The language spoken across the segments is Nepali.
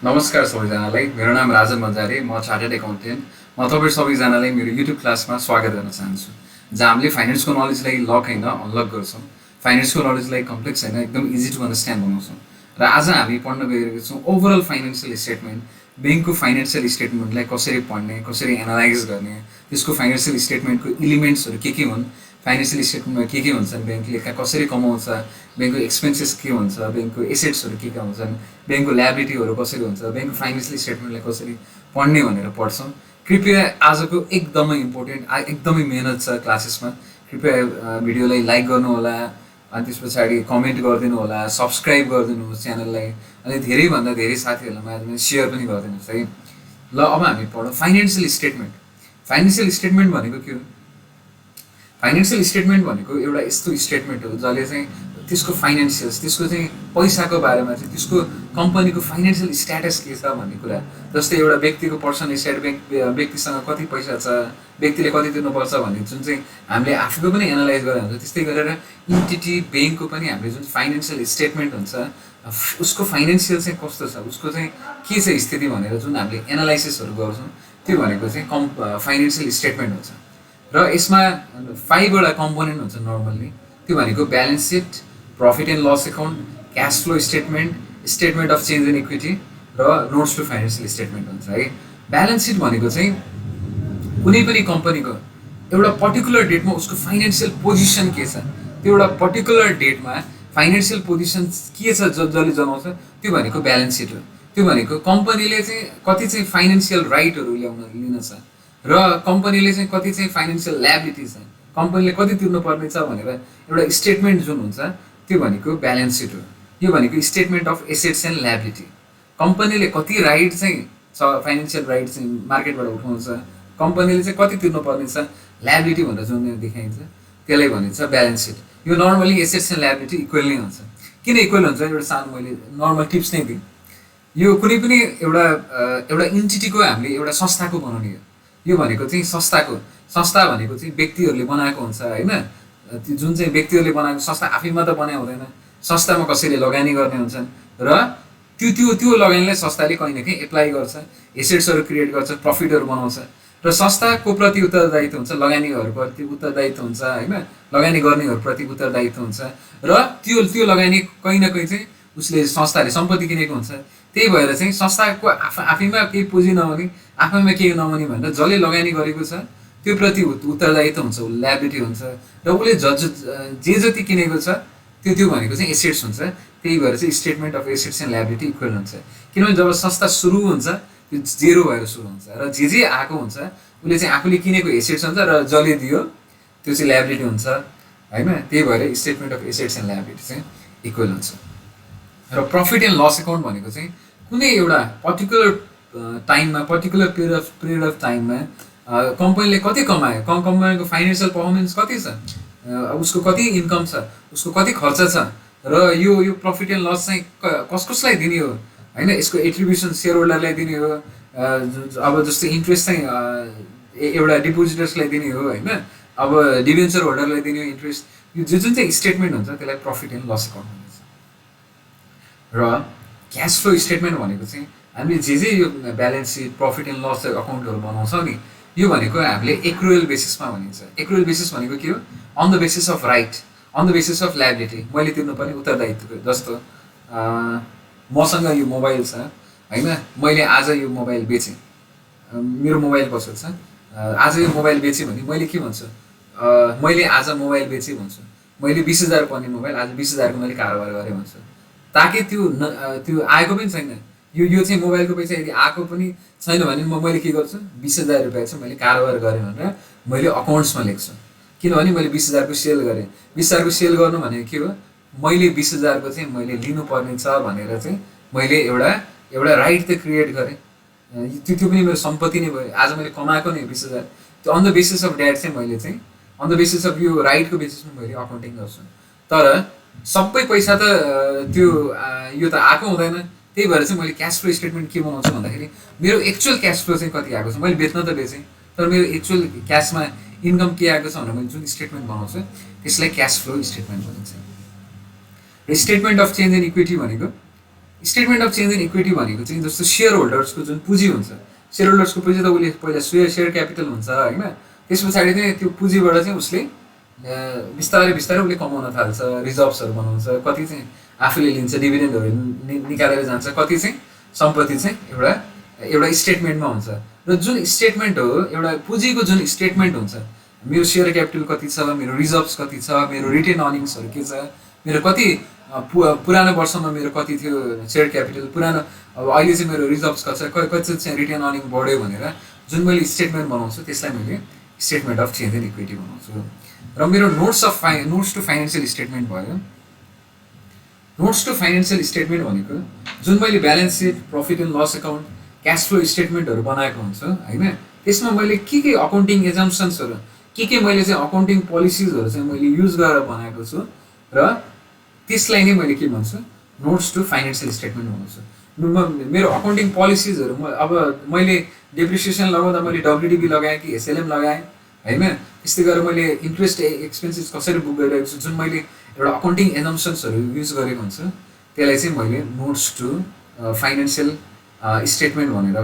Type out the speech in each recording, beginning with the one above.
नमस्कार सबैजनालाई। मेरो नाम राजन मजारे, म चार्टर्ड एकाउन्टेन्ट। म तपाईँ सबैजनालाई मेरो युट्युब क्लासमा स्वागत गर्न चाहन्छु, जहाँ हामीले फाइनेन्सको नलेजलाई लक होइन अनलक गर्छौँ। फाइनेन्सको नलेजलाई कम्प्लेक्स होइन, एकदम इजी टु अन्डरस्ट्यान्ड बनाउँछौँ। र आज हामी पढ्न गइरहेको छौँ ओभरअल फाइनेन्सियल स्टेटमेन्ट। ब्याङ्कको फाइनेन्सियल स्टेटमेन्टलाई कसरी पढ्ने, कसरी एनालाइज गर्ने, त्यसको फाइनेन्सियल स्टेटमेन्टको इलिमेन्ट्सहरू के हुन्, फाइनेन्सियल स्टेटमेन्टमा के हुन्छन्, ब्याङ्कले कसरी कमाउँछ, ब्याङ्कको एक्सपेन्सेस के हुन्छ, ब्याङ्कको एसेट्सहरू के हुन्छन्, ब्याङ्कको ल्याबिलिटीहरू कसरी हुन्छ, ब्याङ्कको फाइनेन्सियल स्टेटमेन्टलाई कसरी पढ्ने भनेर पढ्छौँ। कृपया आजको एकदमै इम्पोर्टेन्ट एकदमै मेहनत छ क्लासेसमा। कृपया भिडियोलाई लाइक गर्नु होला, अनि त्यस पछाडि कमेन्ट गरिदिनु होला, सब्सक्राइब गरिदिनुहोस् च्यानललाई, अनि धेरैभन्दा धेरै साथीहरूलाई माझमा सेयर पनि गरिदिनुहोस् है। ल अब हामी पढौँ फाइनेन्सियल स्टेटमेन्ट। फाइनेन्सियल स्टेटमेन्ट भनेको के हो? फाइनेन्सियल स्टेटमेन्ट भनेको एउटा यस्तो स्टेटमेन्ट हो जसले चाहिँ त्यसको फाइनेन्सियल्स, त्यसको चाहिँ पैसाको बारेमा चाहिँ त्यसको कम्पनीको फाइनेन्सियल स्ट्याटस के छ भन्ने कुरा। जस्तै एउटा व्यक्तिको पर्सनल स्टेटमेन्ट, व्यक्तिसँग कति पैसा छ, व्यक्तिले कति तिर्नुपर्छ भन्ने जुन चाहिँ हामीले आफूको पनि एनालाइज गरेर हुन्छ, त्यस्तै गरेर इन्टिटी ब्याङ्कको पनि हामीले जुन फाइनेन्सियल स्टेटमेन्ट हुन्छ उसको फाइनेन्सियल चाहिँ कस्तो छ, उसको चाहिँ के छ स्थिति भनेर जुन हामीले एनालाइसिसहरू गर्छौँ त्यो भनेको चाहिँ फाइनेन्सियल स्टेटमेन्ट हुन्छ। र यसमा 5 वटा कम्पोनेन्ट हुन्छ नर्मल्ली। त्यो भनेको balance sheet, profit and loss account, cash flow statement, statement of change in equity र नोट्स टु फाइनेन्सियल स्टेटमेन्ट हुन्छ है। ब्यालेन्स सिट भनेको चाहिँ कुनै पनि कम्पनीको एउटा पर्टिकुलर डेटमा उसको फाइनेन्सियल पोजिसन के छ, त्यो एउटा पर्टिकुलर डेटमा फाइनेन्सियल पोजिसन के छ जसले जनाउँछ त्यो भनेको ब्यालेन्स सिट हो। त्यो भनेको कम्पनीले चाहिँ कति चाहिँ फाइनेन्सियल राइटहरू लिन छ र कम्पनीले चाहिँ कति चाहिँ फाइनेन्सियल ल्याबिलिटी छ, कम्पनीले कति तिर्नुपर्ने छ भनेर एउटा स्टेटमेन्ट जुन हुन्छ त्यो भनेको ब्यालेन्स सिट हो। यो भनेको statement of assets and liability. कम्पनीले कति राइट चाहिँ छ, फाइनेन्सियल राइट चाहिँ मार्केटबाट उठाउँछ, कम्पनीले चाहिँ कति तिर्नुपर्ने छ, ल्याबिलिटी भनेर जुन देखाइन्छ त्यसलाई भनिन्छ ब्यालेन्स सिट। यो normally assets and liability equal नै हुन्छ। किन इक्वल हुन्छ? एउटा सानो मैले नर्मल टिप्स नै दिएँ। यो कुनै पनि एउटा इन्टिटीको हामीले एउटा संस्थाको बनाउने हो। यो भनेको चाहिँ संस्था भनेको चाहिँ व्यक्तिहरूले बनाएको हुन्छ होइन। त्यो जुन चाहिँ व्यक्तिहरूले बनाएको संस्था आफैमा त बनाए हुँदैन, संस्थामा कसैले लगानी गर्ने हुन्छन् र त्यो लगानीलाई संस्थाले कहीँ न कहीँ एप्लाई गर्छ, एसेट्सहरू क्रिएट गर्छ, प्रफिटहरू बनाउँछ र संस्थाको प्रति उत्तरदायित्व हुन्छ, लगानीहरूप्रति उत्तरदायित्व हुन्छ होइन, लगानी गर्नेहरूप्रति उत्तरदायित्व हुन्छ र त्यो लगानी कहीँ न कहीँ चाहिँ उसले संस्थाले सम्पत्ति किनेको हुन्छ। त्यही भएर चाहिँ संस्थाको आफैमा केही पुँजी नहुने, आफैमा केही नहुने भनेर जसले लगानी गरेको छ त्यो प्रति उत्तरदायित्व हुन्छ, ल्याबिलिटी हुन्छ र उसले जे जति किनेको छ त्यो भनेको चाहिँ एसेट्स हुन्छ। त्यही भएर चाहिँ statement of assets and liability equal हुन्छ। किनभने जब संस्था सुरु हुन्छ त्यो जेरो भएर सुरु हुन्छ र जे आएको हुन्छ उसले चाहिँ आफूले किनेको एसेट्स हुन्छ र जसले दियो त्यो चाहिँ ल्याबिलिटी हुन्छ होइन। त्यही भएर statement of assets and liability चाहिँ इक्वल हुन्छ। र प्रफिट एन्ड लस एकाउन्ट भनेको चाहिँ कुनै एउटा पर्टिकुलर टाइममा, पर्टिकुलर पिरियड अफ टाइममा कम्पनीले कति कमायो, कम्पनीको फाइनेन्सियल पर्फर्मेन्स कति छ, उसको कति इन्कम छ, उसको कति खर्च छ र यो प्रफिट एन्ड लस चाहिँ कसलाई दिने हो होइन, यसको एट्रिब्युसन सेयर होल्डरलाई दिने हो, अब जस्तै इन्ट्रेस्ट चाहिँ एउटा डिपोजिटर्सलाई दिने हो होइन, अब डिभेन्चर होल्डरलाई दिने हो इन्ट्रेस्ट। यो जुन चाहिँ स्टेटमेन्ट हुन्छ त्यसलाई प्रफिट एन्ड लस एकाउन्ट भनिन्छ। र क्यास फ्लो स्टेटमेन्ट भनेको चाहिँ हामीले जे यो balance sheet, profit and loss एकाउन्टहरू बनाउँछौँ नि, यो भनेको हामीले एक्रुअल बेसिसमा भनिन्छ। एक्रुअल बेसिस भनेको के हो? On the basis of right, on the basis of liability, मैले तिर्नुपर्ने उत्तरदायित्वको। जस्तो मसँग यो मोबाइल छ होइन, मैले आज यो मोबाइल बेचेँ, मेरो मोबाइल कसो छ, आज यो मोबाइल बेचेँ भने मैले के भन्छु? मैले आज मोबाइल बेचेँ भन्छु। मैले 20,000 पर्ने मोबाइल आज 20,000को मैले कारोबार गरेँ भन्छु, ताकि त्यो आएको पनि छैन। यो चाहिँ मोबाइलको पैसा यदि आएको पनि छैन भने मैले के गर्छु? 20,000 रुपियाँ चाहिँ मैले कारोबार गरेँ भनेर मैले अकाउन्ट्समा लेख्छु। किनभने मैले 20,000को सेल गरेँ। 20,000को सेल गर्नु भनेको के हो? मैले 20,000को चाहिँ मैले लिनुपर्ने छ भनेर चाहिँ मैले एउटा राइट त क्रिएट गरेँ। त्यो पनि मेरो सम्पत्ति नै भयो। आज मैले कमाएको नै 20,000। त्यो on the basis of that चाहिँ मैले चाहिँ अन द बेसिस अफ यो राइटको बेसिसमा मैले अकाउन्टिङ गर्छु। तर सबै पैसा त यो त आएको हुँदैन। त्यही भएर चाहिँ मैले क्यास फ्लो स्टेटमेन्ट के बनाउँछु भन्दाखेरि मेरो एक्चुअल क्यास फ्लो चाहिँ कति आएको छ, मैले बेच्न त बेचेँ तर मेरो एक्चुअल क्यासमा इन्कम के आएको छ भनेर मैले जुन स्टेटमेन्ट बनाउँछु त्यसलाई क्यास फ्लो स्टेटमेन्ट भनिन्छ। र statement of change in equity भनेको statement of change in equity भनेको चाहिँ जस्तो सेयर होल्डर्सको जुन पुँजी हुन्छ, सेयर होल्डर्सको पुँजी त उसले पहिला सेयर क्यापिटल हुन्छ होइन, त्यस पछाडि चाहिँ त्यो पुँजीबाट चाहिँ उसले बिस्तारै बिस्तारै उसले कमाउन थाल्छ, रिजर्भ्सहरू बनाउँछ, कति चाहिँ आफूले लिन्छ, डिभिडेन्डहरू निकालेर जान्छ, कति चाहिँ सम्पत्ति चाहिँ एउटा एउटा स्टेटमेन्टमा हुन्छ। र जुन स्टेटमेन्ट हो एउटा पुँजीको जुन स्टेटमेन्ट हुन्छ, मेरो सेयर क्यापिटल कति छ, मेरो रिजर्भ्स कति छ, मेरो रिटेन अर्निङ्सहरू के छ, मेरो कति पुरानो वर्षमा मेरो कति थियो सेयर क्यापिटल, पुरानो अब अहिले चाहिँ मेरो रिजर्भ्स कति चाहिँ रिटेन अर्निङ बढ्यो भनेर जुन मैले स्टेटमेन्ट बनाउँछु त्यसलाई मैले statement of change in equity बनाउँछु। र मेरो नोट्स टु फाइनेन्सियल स्टेटमेन्ट भयो। नोट्स टु फाइनेन्सियल स्टेटमेन्ट भनेको जुन मैले balance sheet, profit and loss account, cash flow स्टेटमेन्टहरू बनाएको हुन्छ होइन, त्यसमा मैले के अकाउन्टिङ एजम्पसन्सहरू के मैले चाहिँ अकाउन्टिङ पोलिसिजहरू चाहिँ मैले युज गरेर बनाएको छु र त्यसलाई नै मैले के भन्छु नोट्स टु फाइनेन्सियल स्टेटमेन्ट भन्छु। मेरो अकाउन्टिङ पोलिसिजहरू अब मैले डेप्रिसिएसन लगाउँदा मैले डब्लुडिबी लगाएँ कि एसएलएम लगाएँ होइन, त्यस्तै गरेर मैले इन्ट्रेस्ट एक्सपेन्सेस कसरी बुक गरिरहेको छु, जुन मैले एउटा अकाउन्टिङ एजम्पसन्सहरू युज गरेको हुन्छ त्यसलाई चाहिँ मैले नोट्स टु फाइनेन्सियल स्टेटमेन्ट भनेर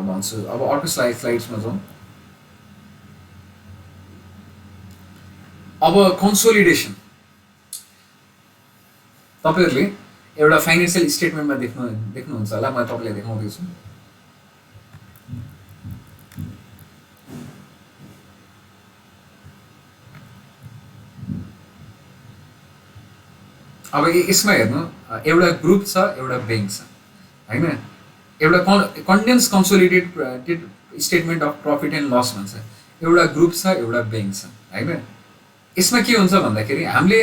भन्छु। अब अर्को स्लाइड्समा जाउँ। अब कन्सोलिडेसन तपाईँहरूले एउटा फाइनेन्सियल स्टेटमेन्टमा देख्नुहुन्छ होला, म तपाईँलाई देखाउँदैछु। अब यसमा हेर्नु एउटा ग्रुप छ, एउटा ब्याङ्क छ होइन, एउटा condense consolidated statement of profit and loss भन्छ, एउटा ग्रुप छ, एउटा ब्याङ्क छ होइन। यसमा के हुन्छ भन्दाखेरि हामीले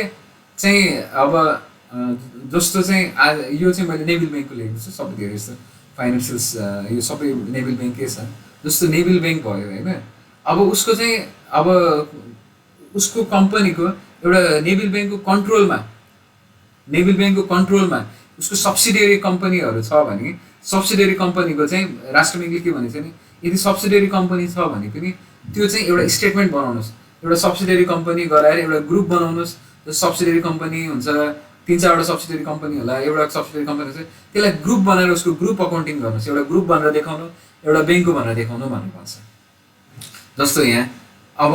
चाहिँ अब जस्तो चाहिँ यो चाहिँ मैले नेभिल ब्याङ्कको लेखेको छु, सबै धेरै जस्तो फाइनेन्सियल्स यो सबै नेभिल ब्याङ्कै छ। जस्तो नेभिल ब्याङ्क भयो होइन, अब उसको चाहिँ अब उसको कम्पनीको एउटा नेभिल ब्याङ्कको कन्ट्रोलमा उसको सब्सिडियरी कम्पनीहरू छ भने सब्सिडियरी कम्पनीको चाहिँ राष्ट्र ब्याङ्कले के भनेको छ नि, यदि सब्सिडियरी कम्पनी छ भने पनि त्यो चाहिँ एउटा स्टेटमेन्ट बनाउनुहोस्, एउटा सब्सिडियरी कम्पनी गराएर एउटा ग्रुप बनाउनुहोस्। सब्सिडियरी कम्पनी हुन्छ, 3-4वटा सब्सिडियरी कम्पनी होला, एउटा सब्सिडियरी कम्पनी हुन्छ, त्यसलाई ग्रुप बनाएर उसको ग्रुप अकाउन्टिङ गर्नुहोस्, एउटा ग्रुप भनेर देखाउनु, एउटा ब्याङ्कको भनेर देखाउनु भन्नुपर्छ। जस्तो यहाँ अब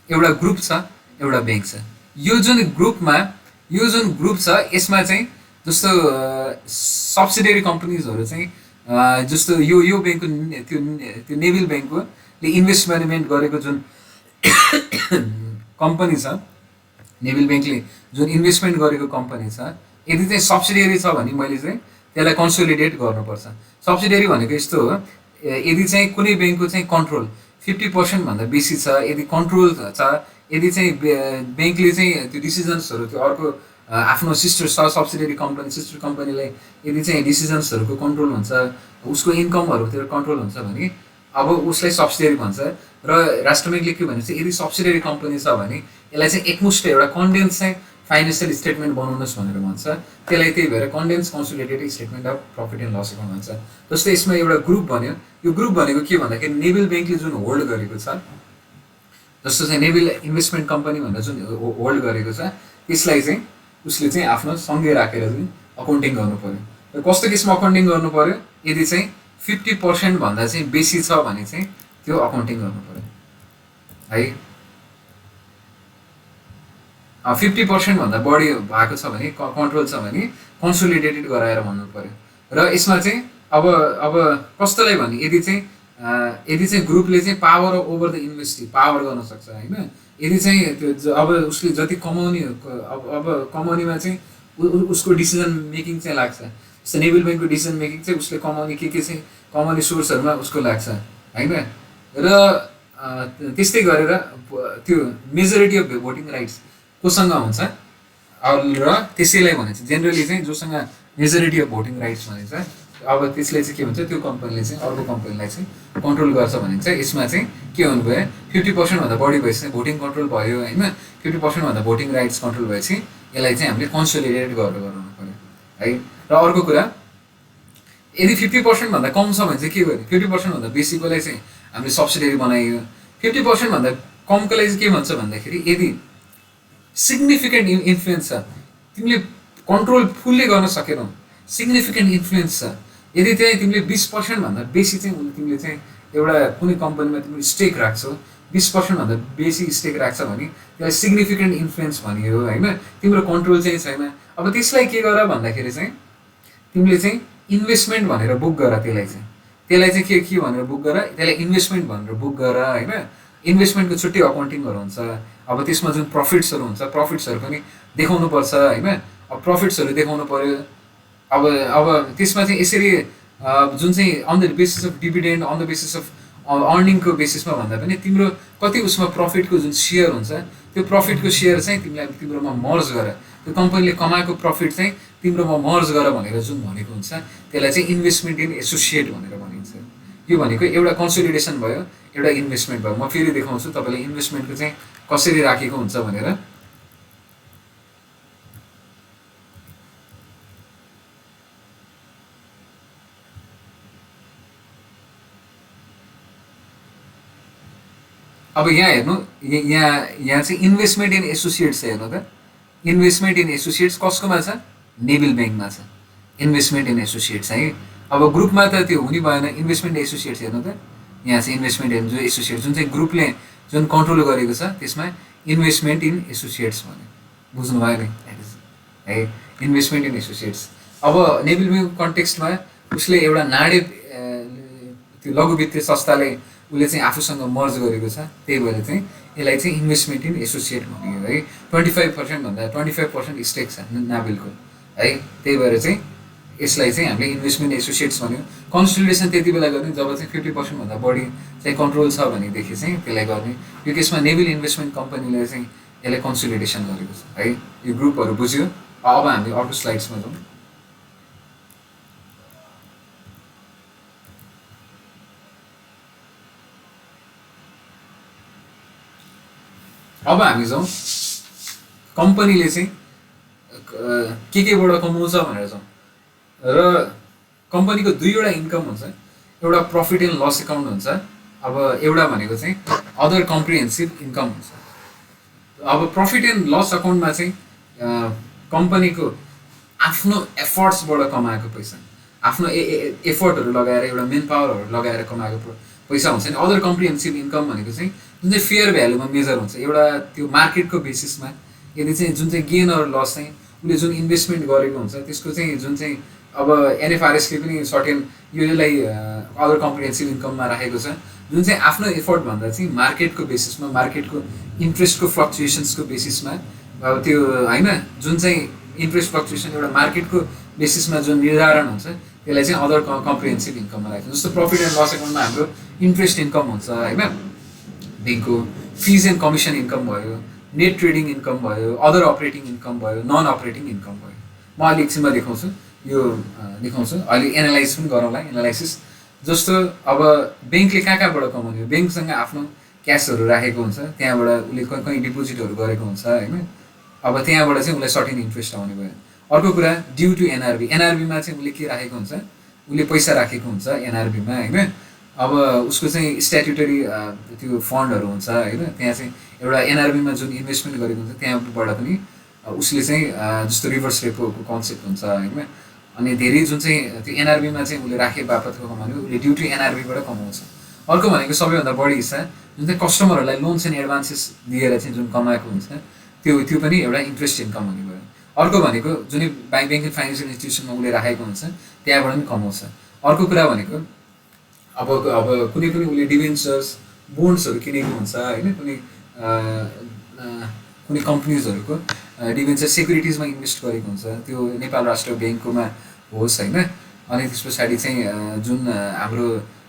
एउटा ग्रुप छ, एउटा ब्याङ्क छ, यो जुन ग्रुप छ यसमा चाहिँ जस्तो सब्सिडियरी कम्पनीजहरू चाहिँ जस्तो यो ब्याङ्कको त्यो नेभिल ब्याङ्कले इन्भेस्टमेन्ट गरेको जुन कम्पनी छ, नेभिल ब्याङ्कले जुन इन्भेस्टमेन्ट गरेको कम्पनी छ, यदि चाहिँ सब्सिडियरी छ भने मैले चाहिँ त्यसलाई कन्सोलिडेट गर्नुपर्छ। सब्सिडियरी भनेको यस्तो हो, यदि चाहिँ कुनै ब्याङ्कको चाहिँ कन्ट्रोल 50% भन्दा बेसी छ, यदि कन्ट्रोल छ, यदि चाहिँ ब्याङ्कले चाहिँ त्यो डिसिजन्सहरू त्यो अर्को आफ्नो सब्सिडियरी कम्पनी सिस्टर कम्पनीलाई यदि चाहिँ डिसिजन्सहरूको कन्ट्रोल हुन्छ, उसको इन्कमहरूतिर कन्ट्रोल हुन्छ भने अब उसलाई सब्सिडियरी भन्छ। र राष्ट्र ब्याङ्कले के भन्छ, यदि सब्सिडियरी कम्पनी छ भने यसलाई चाहिँ एकमुष्ट एउटा कन्डेन्स चाहिँ फाइनेन्सियल स्टेटमेन्ट बनाउनुहोस् भनेर भन्छ, त्यसलाई त्यही भएर condense consolidated statement of profit and loss account भन्छ। जस्तै यसमा एउटा ग्रुप भन्यो, यो ग्रुप भनेको के भन्दाखेरि नेभिल ब्याङ्कले जुन होल्ड गरेको छ, जस्तो चाहिँ नेभिल इन्भेस्टमेन्ट कम्पनी भनेर जुन होल्ड गरेको छ त्यसलाई चाहिँ उसले चाहिँ आफ्नो सँगै राखेर चाहिँ अकाउन्टिङ गर्नु पर्यो। र कस्तो केसमा अकाउन्टिङ गर्नु पर्यो, यदि चाहिँ 50% भन्दा चाहिँ बेसी छ भने चाहिँ त्यो अकाउन्टिङ गर्नु पर्यो है। 50% भन्दा बढी भएको छ भने कन्ट्रोल छ भने कन्सोलिडेटेड गराएर भन्नु पर्यो। र यसमा चाहिँ अब कस्तोलाई भने यदि चाहिँ ग्रुपले चाहिँ पावर ओभर द इन्भेस्टी पावर गर्न सक्छ होइन, यदि चाहिँ त्यो अब उसले जति कमाउने अब कमाउनेमा चाहिँ उसको डिसिजन मेकिङ चाहिँ लाग्छ। जस्तो नेभिल ब्याङ्कको डिसिजन मेकिङ चाहिँ उसले कमाउने के चाहिँ कमाउने सोर्सहरूमा उसको लाग्छ होइन। र त्यस्तै गरेर त्यो मेजोरिटी अफ भोटिङ राइट्स कोसँग हुन्छ र त्यसैलाई भनिन्छ जेनरली चाहिँ जोसँग मेजोरिटी अफ भोटिङ राइट्स भनिन्छ, अब त्यसले चाहिँ के भन्छ त्यो कम्पनीले चाहिँ अर्को कम्पनीलाई चाहिँ कन्ट्रोल गर्छ भनिन्छ। यसमा चाहिँ के हुनुभयो 50% भन्दा बढी भएपछि भोटिङ कन्ट्रोल भयो होइन, 50% भन्दा भोटिङ राइट्स कन्ट्रोल भएपछि यसलाई चाहिँ हामीले कन्सोलिडेट गरेर गराउनु पर्यो है। र अर्को कुरा यदि 50% भन्दा कम छ भने चाहिँ के गर्यो, 50% भन्दा बेसीकोलाई चाहिँ हामीले सब्सिडियरी बनाइयो, 50% भन्दा कमको लागि चाहिँ के भन्छ भन्दाखेरि यदि सिग्निफिकेन्ट इन्फ्लुएन्स छ, तिमीले कन्ट्रोल फुल्ली गर्न सकेनौ, सिग्निफिकेन्ट इन्फ्लुएन्स छ। यदि चाहिँ तिमीले 20% भन्दा बेसी चाहिँ तिमीले चाहिँ एउटा कुनै कम्पनीमा तिमीले स्टेक राख्छौ, 20% भन्दा बेसी स्टेक राख्छ भने त्यसलाई सिग्निफिकेन्ट इन्फ्लुएन्स भनियो होइन, तिम्रो कन्ट्रोल चाहिँ छैन। अब त्यसलाई के गर भन्दाखेरि चाहिँ तिमीले चाहिँ इन्भेस्टमेन्ट भनेर बुक गर, त्यसलाई चाहिँ के भनेर बुक गर, त्यसलाई इन्भेस्टमेन्ट भनेर बुक गर होइन। इन्भेस्टमेन्टको छुट्टै अकाउन्टिङहरू हुन्छ। अब त्यसमा जुन प्रफिट्सहरू हुन्छ प्रफिट्सहरू पनि देखाउनु पर्छ होइन। अब प्रफिट्सहरू देखाउनु पऱ्यो। अब त्यसमा चाहिँ यसरी जुन चाहिँ on the basis of dividend, on the basis of अर्निङको बेसिसमा भन्दा पनि तिम्रो कति उसमा प्रफिटको जुन सेयर हुन्छ त्यो प्रफिटको सेयर चाहिँ तिमीलाई तिम्रोमा मर्ज गर, त्यो कम्पनीले कमाएको प्रफिट चाहिँ तिम्रोमा मर्ज गर भनेर जुन भनेको हुन्छ त्यसलाई चाहिँ इन्भेस्टमेन्ट इन एसोसिएट भनेर भनिन्छ। यो भनेको एउटा कन्सोलिडेसन भयो, एउटा इन्भेस्टमेन्ट भयो। म फेरि देखाउँछु तपाईँलाई इन्भेस्टमेन्टको चाहिँ कसरी राखेको हुन्छ भनेर। अब यहाँ हेर्नु, यहाँ चाहिँ इन्भेस्टमेन्ट इन एसोसिएट्स छ, हेर्नु त इन्भेस्टमेन्ट इन एसोसिएट्स कसकोमा छ, नेभिल ब्याङ्कमा छ इन्भेस्टमेन्ट इन एसोसिएट्स है। अब ग्रुपमा त त्यो हुने भएन। इन्भेस्टमेन्ट एसोसिएट्स हेर्नु त, यहाँ चाहिँ इन्भेस्टमेन्ट इन जो एसोसिएट जुन चाहिँ ग्रुपले जुन कन्ट्रोल गरेको छ त्यसमा इन्भेस्टमेन्ट इन एसोसिएट्स भन्यो, बुझ्नुभयो नि है, इन्भेस्टमेन्ट इन एसोसिएट्स। अब नेभिल ब्याङ्कको कन्टेक्स्टमा उसले एउटा नाडे त्यो लघु वित्तीय संस्थाले उसले चाहिँ आफूसँग मर्ज गरेको छ, त्यही भएर चाहिँ यसलाई चाहिँ इन्भेस्टमेन्ट इन एसोसिएट भनियो है। 25% भन्दा 25% स्टेक छ नाभिलको है, त्यही भएर चाहिँ यसलाई चाहिँ हामीले इन्भेस्टमेन्ट एसोसिएट्स भन्यो। कन्सोलिडेसन त्यति बेला गर्ने जब चाहिँ 50% भन्दा बढी चाहिँ कन्ट्रोल छ भनेदेखि चाहिँ त्यसलाई गर्ने। यो केसमा नेभिल इन्भेस्टमेन्ट कम्पनीले चाहिँ यसलाई कन्सोलिडेसन गरेको छ है। यो ग्रुपहरू बुझ्यो। अब हामी अर्को स्लाइड्समा जाउँ। अब हामी जाउँ कम्पनीले चाहिँ केबाट कमाउँछ भनेर जाउँ। र कम्पनीको दुईवटा इन्कम हुन्छ, एउटा प्रफिट एन्ड लस एकाउन्ट हुन्छ, अब एउटा भनेको चाहिँ अदर कम्प्रिहेन्सिभ इन्कम हुन्छ। अब प्रफिट एन्ड लस एकाउन्टमा चाहिँ कम्पनीको आफ्नो एफर्ट्सबाट कमाएको पैसा, आफ्नो एफर्टहरू लगाएर एउटा मेन पावरहरू लगाएर कमाएको पैसा हुन्छ नि। अदर कम्प्रिहेन्सिभ इन्कम भनेको चाहिँ जुन चाहिँ फेयर भ्यालुमा मेजर हुन्छ, एउटा त्यो मार्केटको बेसिसमा यदि चाहिँ जुन चाहिँ गेन अर लस चाहिँ उसले जुन इन्भेस्टमेन्ट गरेको हुन्छ त्यसको चाहिँ जुन चाहिँ अब एनएफआरएसले पनि सर्टेन यसलाई अदर कम्प्रिहेन्सिभ इन्कममा राखेको छ, जुन चाहिँ आफ्नो एफर्टभन्दा चाहिँ मार्केटको बेसिसमा, मार्केटको इन्ट्रेस्टको फ्लक्चुएसन्सको बेसिसमा त्यो होइन, जुन चाहिँ इन्ट्रेस्ट फ्लक्चुएसन एउटा मार्केटको बेसिसमा जुन निर्धारण हुन्छ त्यसलाई चाहिँ अदर कम्प्रिहेन्सिभ इन्कममा राख्छ। जस्तो प्रफिट एन्ड लस एकाउन्टमा हाम्रो इन्ट्रेस्ट इन्कम हुन्छ होइन, ब्याङ्कको फिज एन्ड कमिसन इन्कम भयो, नेट ट्रेडिङ इन्कम भयो, अदर अपरेटिङ इन्कम भयो, नन अपरेटिङ इन्कम भयो। म अहिले एकछिनमा देखाउँछु, यो देखाउँछु अहिले एनालाइज पनि गरौँला, एनालाइसिस। जस्तो अब ब्याङ्कले कहाँबाट कमाउने, ब्याङ्कसँग आफ्नो क्यासहरू राखेको हुन्छ, त्यहाँबाट उसले कहीँ डिपोजिटहरू गरेको हुन्छ होइन। अब त्यहाँबाट चाहिँ उसलाई सर्टेन इन्ट्रेस्ट आउने भयो। अर्को कुरा ड्यु टु एनआरबी, एनआरबीमा चाहिँ उसले के राखेको हुन्छ, उसले पैसा राखेको हुन्छ एनआरबीमा होइन। अब उसको चाहिँ स्ट्याट्युटरी त्यो फन्डहरू हुन्छ होइन, त्यहाँ चाहिँ एउटा एनआरबीमा जुन इन्भेस्टमेन्ट गरेको हुन्छ त्यहाँबाट पनि उसले चाहिँ जस्तो रिभर्स रेपोको कन्सेप्ट हुन्छ होइन। अनि धेरै जुन चाहिँ त्यो एनआरबीमा चाहिँ उसले राखे बापतको कमाउने उसले ड्यु टु एनआरबीबाट कमाउँछ। अर्को भनेको सबैभन्दा बढी हिस्सा जुन चाहिँ कस्टमरहरूलाई लोन्स एन्ड एडभान्सेस दिएर चाहिँ जुन कमाएको हुन्छ त्यो पनि एउटा इन्ट्रेस्ट इन्कम हुने भयो। अर्को भनेको जुनै ब्याङ्किङ फाइनेन्सियल इन्स्टिट्युसनमा उसले राखेको हुन्छ त्यहाँबाट पनि कमाउँछ। अर्को कुरा भनेको अब कुनै पनि उसले डिभेन्चर्स बोन्ड्सहरू किनेको हुन्छ होइन, कुनै कम्पनीजहरूको डिभेन्चर सेक्युरिटिजमा इन्भेस्ट गरेको हुन्छ, त्यो नेपाल राष्ट्र ब्याङ्ककोमा होस् होइन। अनि त्यस पछाडि चाहिँ जुन हाम्रो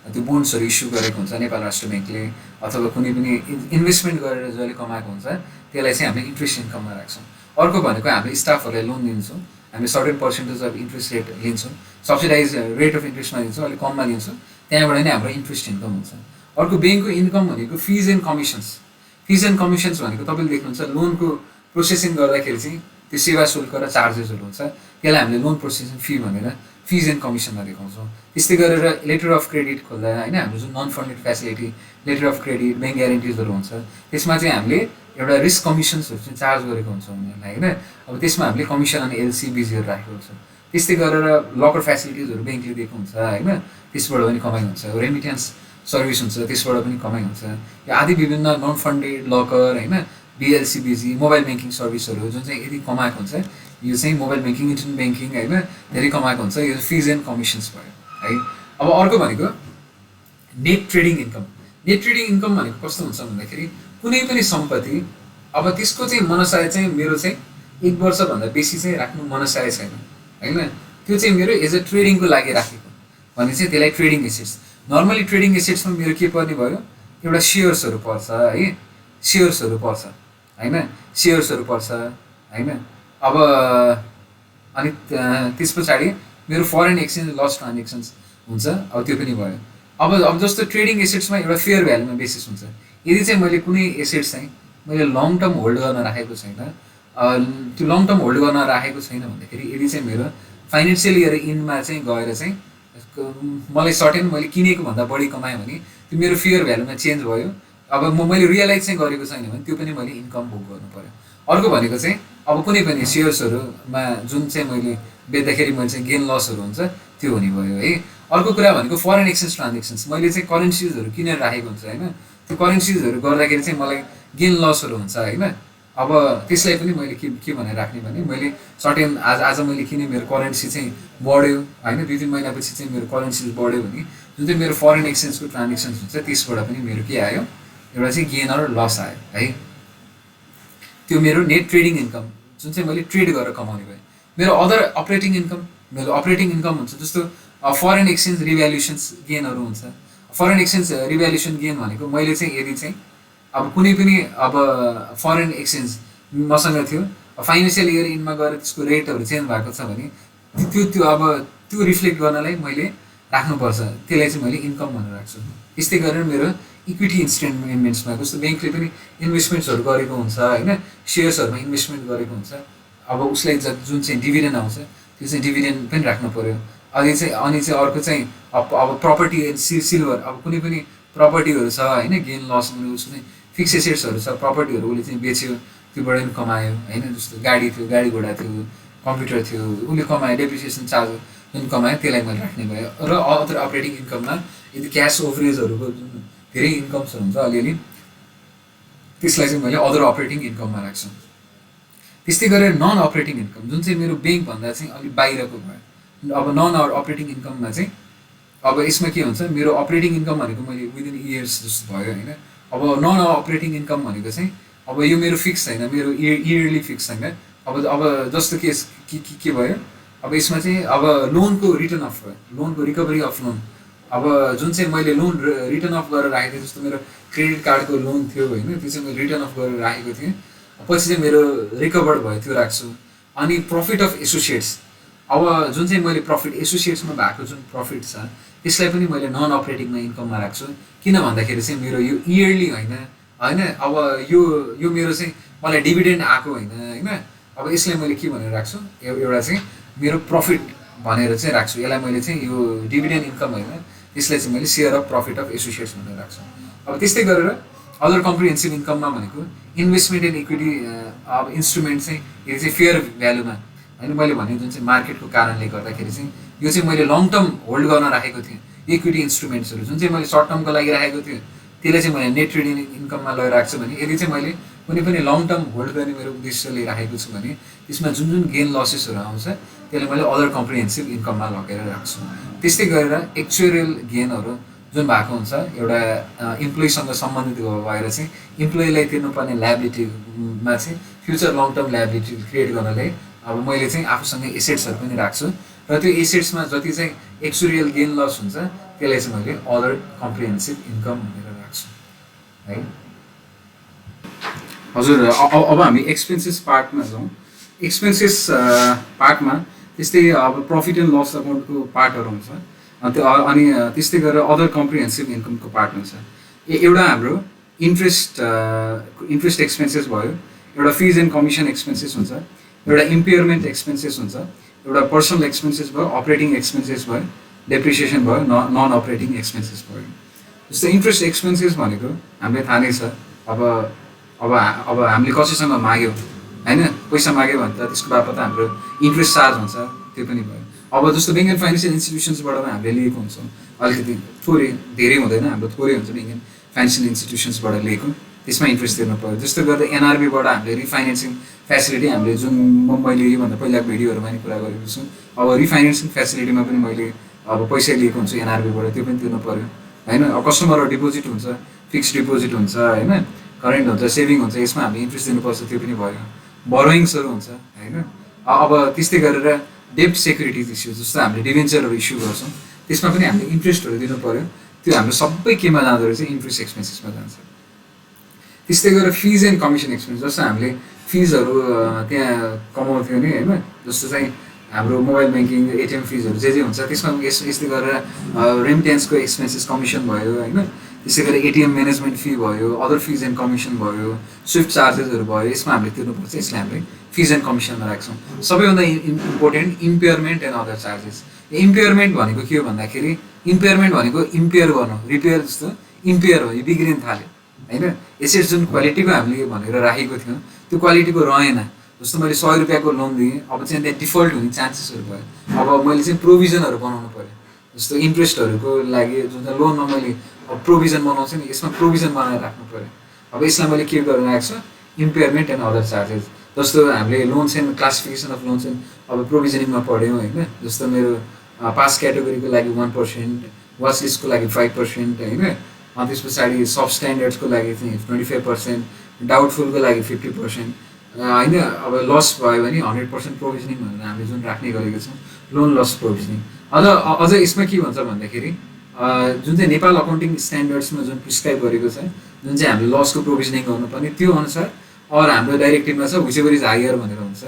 त्यो बोन्ड्सहरू इस्यु गरेको हुन्छ नेपाल राष्ट्र ब्याङ्कले, अथवा कुनै पनि इन्भेस्टमेन्ट गरेर जसले कमाएको हुन्छ त्यसलाई चाहिँ हामीले इन्ट्रेस्ट इन्कममा राख्छौँ। अर्को भनेको हामीले स्टाफहरूलाई लोन दिन्छौँ, हामीले certain percentage of interest rate लिन्छौँ, सब्सिडाइज रेट अफ इन्ट्रेस्टमा दिन्छौँ, अलिक कममा दिन्छौँ, त्यहाँबाट नै हाम्रो इन्ट्रेस्ट इन्कम हुन्छ। अर्को ब्याङ्कको इन्कम भनेको fees and commissions. Fees and commissions भनेको तपाईँले देख्नुहुन्छ लोनको प्रोसेसिङ गर्दाखेरि चाहिँ त्यो सेवा शुल्क र चार्जेसहरू हुन्छ, त्यसलाई हामीले लोन प्रोसेसिङ फी भनेर फिज एन्ड कमिसनमा देखाउँछौँ। त्यस्तै गरेर लेटर अफ क्रेडिट खोल्दा होइन हाम्रो जुन non funded facility letter of credit bank ग्यारेन्टिजहरू हुन्छ त्यसमा चाहिँ हामीले एउटा रिस्क कमिसन्सहरू चाहिँ चार्ज गरेको हुन्छ उनीहरूलाई होइन। अब त्यसमा हामीले कमिसन अनि एलसी बिजीहरू राखेको हुन्छ। त्यस्तै गरेर लकर फेसिलिटिजहरू ब्याङ्कले दिएको हुन्छ होइन, त्यसबाट पनि कमाइ हुन्छ। रेमिटेन्स सर्भिस हुन्छ, त्यसबाट पनि कमाइ हुन्छ। यो आदि विभिन्न नन फन्डेड लकर होइन, बिएलसिबिजी मोबाइल ब्याङ्किङ सर्भिसहरू जुन चाहिँ यदि कमाएको हुन्छ, यो चाहिँ मोबाइल ब्याङ्किङ इन्टरनेट ब्याङ्किङ होइन धेरै कमाएको हुन्छ। यो फिज एन्ड कमिसन्स भयो है। अब अर्को भनेको net trading income. Net trading income भनेको कस्तो हुन्छ भन्दाखेरि कुनै पनि सम्पत्ति अब त्यसको चाहिँ मनसाय चाहिँ मेरो चाहिँ 1 वर्षभन्दा बेसी चाहिँ राख्नु मनसाय छैन होइन, त्यो चाहिँ मेरो एज अ ट्रेडिङको लागि राखेको भने चाहिँ त्यसलाई ट्रेडिङ एसेट्स। नर्मली ट्रेडिङ एसेट्समा मेरो के पर्ने भयो, एउटा सेयर्सहरू पर्छ है, सेयर्सहरू पर्छ होइन, सेयर्सहरू पर्छ होइन। अब अनि त्यस पछाडि मेरो फरेन एक्सचेन्ज लस ट्रान्जेक्सन्स हुन्छ, अब त्यो पनि भयो। अब जस्तो ट्रेडिङ एसेट्समा एउटा फेयर भ्यालुमा बेसिस हुन्छ। यदि चाहिँ मैले कुनै एसेट्स चाहिँ मैले लङ टर्म होल्ड गर्न राखेको छैन, त्यो लङ टर्म होल्ड गर्न राखेको छैन भन्दाखेरि यदि चाहिँ मेरो फाइनेन्सियल इयर इन्डमा चाहिँ गएर चाहिँ मलाई सर्टेन मैले किनेको भन्दा बढी कमाएँ भने त्यो मेरो फेयर भ्यालुमा चेन्ज भयो। अब मैले रियलाइज चाहिँ गरेको छैन भने त्यो पनि मैले इन्कम बुक गर्नु पऱ्यो। अर्को भनेको चाहिँ अब कुनै पनि सेयर्सहरूमा जुन चाहिँ मैले बेच्दाखेरि मैले चाहिँ गेन लसहरू हुन्छ त्यो हुने भयो है। अर्को कुरा भनेको फरेन एक्सचेन्ज ट्रान्जेक्सन्स। मैले चाहिँ करेन्सिजहरू किनेर राखेको हुन्छ होइन, त्यो करेन्सिजहरू गर्दाखेरि चाहिँ मलाई गेन लसहरू हुन्छ होइन। अब त्यसलाई पनि मैले के भनेर राख्ने भने मैले सर्टेन आज मैले किने मेरो करेन्सी चाहिँ बढ्यो होइन, 2-3 महिनापछि चाहिँ मेरो करेन्सी बढ्यो भने जुन चाहिँ मेरो फरेन एक्सचेन्जको ट्रान्जेक्सन्स हुन्छ त्यसबाट पनि मेरो के आयो, एउटा चाहिँ गेन र लस आयो है। त्यो मेरो नेट ट्रेडिङ इन्कम जुन चाहिँ मैले ट्रेड गरेर कमाउने भयो। मेरो अदर अपरेटिङ इन्कम, मेरो अपरेटिङ इन्कम हुन्छ जस्तो फरेन एक्सचेन्ज रिभ्यालुएसन्स गेनहरू हुन्छ। फरेन एक्सचेन्ज रिभ्यालुएसन गेन भनेको मैले चाहिँ यदि चाहिँ अब कुनै पनि अब फरेन एक्सचेन्ज मसँग थियो, फाइनेन्सियल इयर इन्डमा गएर त्यसको रेटहरू चेन्ज भएको छ भने त्यो अब त्यो रिफ्लेक्ट गर्नलाई मैले राख्नुपर्छ, त्यसलाई चाहिँ मैले इन्कम भनेर राख्छु। त्यस्तै गरेर मेरो इक्विटी इन्स्ट्रुमेन्ट्समा जस्तो ब्याङ्कले पनि इन्भेस्टमेन्ट्सहरू गरेको हुन्छ होइन, सेयर्सहरूमा इन्भेस्टमेन्ट गरेको हुन्छ। अब उसलाई जुन चाहिँ डिभिडेन्ड आउँछ त्यो चाहिँ डिभिडेन्ड पनि राख्नु पऱ्यो। अनि चाहिँ अर्को चाहिँ अब प्रपर्टी सिल्भर, अब कुनै पनि प्रपर्टीहरू छ होइन, गेन लस भने उसको चाहिँ फिक्स एसेट्सहरू छ, प्रपर्टीहरू उसले चाहिँ बेच्यो त्योबाट पनि कमायो होइन। जस्तो गाडी थियो, गाडी घोडा थियो, कम्प्युटर थियो, उसले कमायो, डेप्रिसिएसन चार्ज जुन कमायो त्यसलाई मैले राख्ने भयो। र अदर अपरेटिङ इन्कममा यदि क्यास ओभरेजहरूको जुन धेरै इन्कम्सहरू हुन्छ अलिअलि त्यसलाई चाहिँ मैले अदर अपरेटिङ इन्कममा राख्छु। त्यस्तै गरेर नन अपरेटिङ इन्कम जुन चाहिँ मेरो ब्याङ्कभन्दा चाहिँ अलिक बाहिरको भयो। अब नन अपरेटिङ इन्कममा चाहिँ अब यसमा के हुन्छ, मेरो अपरेटिङ इन्कम भनेको मैले विदिन इयर्स जस्तो भयो होइन। अब नन अपरेटिङ इन्कम भनेको चाहिँ अब यो मेरो फिक्स छैन, मेरो इयरली फिक्स छैन। अब जस्तो के भयो, अब यसमा चाहिँ अब लोनको रिटर्न अफ भयो, लोनको रिकभरी अफ लोन। अब जुन चाहिँ मैले लोन रिटर्न अफ गरेर राखेको थिएँ, जस्तो मेरो क्रेडिट कार्डको लोन थियो होइन, त्यो चाहिँ मैले रिटर्न अफ गरेर राखेको थिएँ, पछि चाहिँ मेरो रिकभर्ड भयो त्यो राख्छु। अनि प्रफिट अफ एसोसिएट्स, अब जुन चाहिँ मैले प्रफिट एसोसिएट्समा भएको जुन प्रफिट छ त्यसलाई पनि मैले नन अपरेटिङमा इन्कममा राख्छु। किन भन्दाखेरि चाहिँ मेरो यो इयरली होइन होइन, अब यो मेरो चाहिँ मलाई डिभिडेन्ड आएको होइन होइन। अब यसलाई मैले के भनेर राख्छु, एउटा चाहिँ मेरो प्रफिट भनेर चाहिँ राख्छु। यसलाई मैले चाहिँ यो डिभिडेन्ड इन्कम होइन, त्यसलाई चाहिँ मैले share of profit of associates भनेर राख्छु। अब त्यस्तै गरेर अदर कम्प्रिहेन्सिभ इन्कममा भनेको इन्भेस्टमेन्ट एन्ड इक्विटी अब इन्स्ट्रुमेन्ट चाहिँ यो चाहिँ फेयर भ्यालुमा होइन, मैले भने जुन चाहिँ मार्केटको कारणले गर्दाखेरि चाहिँ यो चाहिँ मैले लङ टर्म होल्ड गर्न राखेको थिएँ। इक्विटी इन्स्ट्रुमेन्ट्सहरू जुन चाहिँ मैले सर्ट टर्मको लागि राखेको थिएँ त्यसलाई चाहिँ मैले नेट ट्रेडिङ इन्कममा लगेर राख्छु भने यदि चाहिँ मैले कुनै पनि लङ टर्म होल्ड गर्ने मेरो उद्देश्यले राखेको छु भने त्यसमा जुन जुन गेन लसेसहरू आउँछ त्यसलाई मैले अदर कम्प्रिहेन्सिभ इन्कममा लगेर राख्छु। त्यस्तै गरेर एक्चुअरियल गेनहरू जुन भएको हुन्छ एउटा इम्प्लोइसँग सम्बन्धित भएर चाहिँ इम्प्लोइलाई तिर्नुपर्ने ल्याबिलिटीमा चाहिँ future long term liability create गर्नलाई अब मैले चाहिँ आफूसँग एसेट्सहरू पनि राख्छु र त्यो एसेट्समा जति चाहिँ एक्चुअरियल गेन लस हुन्छ त्यसलाई चाहिँ मैले अदर कम्प्रिहेन्सिभ इन्कम भनेर राख्छु है। हजुर अब हामी एक्सपेन्सेस पार्टमा जाउँ। एक्सपेन्सेस पार्टमा त्यस्तै अब प्रफिट एन्ड लस अकाउन्टको पार्टहरू हुन्छ अनि त्यस्तै गरेर अदर कम्प्रिहेन्सिभ इन्कमको पार्ट हुन्छ। एउटा हाम्रो इन्ट्रेस्ट एक्सपेन्सेस भयो, एउटा फिज एन्ड कमिसन एक्सपेन्सेस हुन्छ, एउटा इम्पेयरमेन्ट एक्सपेन्सेस हुन्छ, एउटा पर्सनल एक्सपेन्सेस भयो, अपरेटिङ एक्सपेन्सेस भयो, डेप्रिसिएसन भयो, नन अपरेटिङ एक्सपेन्सेस भयो। जस्तो इन्ट्रेस्ट एक्सपेन्सेस भनेको हामीलाई थाहा नै छ। अब हामीले कसैसँग माग्यो होइन, पैसा माग्यो भने त त्यसको बापत हाम्रो इन्ट्रेस्ट चार्ज हुन्छ त्यो पनि भयो। अब जस्तो ब्याङ्क एन्ड फाइनेन्सियल इन्स्टिट्युसन्सबाट हामीले लिएको हुन्छौँ, अलिकति थोरै धेरै हुँदैन, हाम्रो थोरै हुन्छ ब्याङ्क एन्ड फाइनेन्सियल इन्स्टिट्युसन्सबाट लिएको, त्यसमा इन्ट्रेस्ट तिर्नु पऱ्यो। जस्तो गर्दा एनआरबीबाट हामीले रिफाइनेन्सिङ फेसिलिटी, हामीले जुन मैले योभन्दा पहिलाको भिडियोहरूमा नि कुरा गरेको छु, अब रिफाइनेन्सिङ फेसिलिटीमा पनि मैले अब पैसा लिएको हुन्छु एनआरबीबाट, त्यो पनि तिर्नु पऱ्यो होइन। अब कस्टमरहरू डिपोजिट हुन्छ, फिक्स डिपोजिट हुन्छ होइन, करेन्ट हुन्छ, सेभिङ हुन्छ, यसमा हामीले इन्ट्रेस्ट दिनुपर्छ, त्यो पनि भयो। बोरोइङ्सहरू हुन्छ होइन। अब त्यस्तै गरेर डेप्ट सेक्युरिटिज इस्यु, जस्तो हामीले डिभेन्चरहरू इस्यु गर्छौँ, त्यसमा पनि हामीले इन्ट्रेस्टहरू दिनु पऱ्यो। त्यो हाम्रो सबै केमा जाँदो रहेछ, इन्ट्रेस्ट एक्सपेन्सेसमा जान्छ। त्यस्तै गरेर फिज एन्ड कमिसन एक्सपेन्स, जस्तो हामीले फिजहरू त्यहाँ कमाउँथ्यौँ नि होइन, जस्तो चाहिँ हाम्रो मोबाइल ब्याङ्किङ, एटिएम फिजहरू जे हुन्छ, त्यसमा यस्तै गरेर रेमिटेन्सको एक्सपेन्सेस कमिसन भयो होइन। त्यसै गरी एटिएम म्यानेजमेन्ट फी भयो, अदर फिज एन्ड कमिसन भयो, स्विफ्ट चार्जेसहरू भयो, यसमा हामीले तिर्नुपर्छ, यसलाई हामीले फिज एन्ड कमिसनमा राख्छौँ। सबैभन्दा इम्पोर्टेन्ट इम्पेयरमेन्ट एन्ड अदर चार्जेस। इम्पेयरमेन्ट भनेको के हो भन्दाखेरि, इम्पेयरमेन्ट भनेको इम्पेयर गर्नु, रिपेयर जस्तो इम्पेयर हो, यो बिग्रिन थाल्यो होइन। एसेट जुन क्वालिटीको हामीले भनेर राखेको थियौँ, त्यो क्वालिटीको रहेन। जस्तो मैले 100 रुपियाँको लोन दिएँ, अब चाहिँ त्यहाँ डिफल्ट हुने चान्सेसहरू भयो। अब मैले चाहिँ प्रोभिजनहरू बनाउनु पऱ्यो, जस्तो इन्ट्रेस्टहरूको लागि जुन चाहिँ लोनमा मैले प्रोभिजन बनाउँछु नि, यसमा प्रोभिजन बनाएर राख्नु पऱ्यो। अब यसलाई मैले के गरेर राख्छु, इम्पेयरमेन्ट एन्ड अदर चार्जेस। जस्तो हामीले लोन चाहिँ क्लासिफिकेसन अफ लोन चाहिँ अब प्रोभिजनिङमा पढ्यौँ होइन। जस्तो मेरो पास क्याटेगोरीको लागि 1%, वाच लिस्टको लागि 5% होइन, अनि त्यस पछाडि सब स्ट्यान्डर्ड्सको लागि चाहिँ 25%, डाउटफुलको लागि 50% होइन। अब लस भयो भने 100% प्रोभिजनिङ भनेर हामीले जुन राख्ने गरेको छौँ, लोन लस प्रोभिजनिङ। अझ यसमा के भन्छ भन्दाखेरि, जुन चाहिँ नेपाल अकाउन्टिङ स्ट्यान्डर्ड्समा जुन प्रिस्क्राइब गरेको छ, जुन चाहिँ हामीले लसको प्रोभिजनिङ गर्नुपर्ने, त्यो अनुसार अरू हाम्रो डाइरेक्टिभमा छ विचेभर इज हायर भनेर हुन्छ।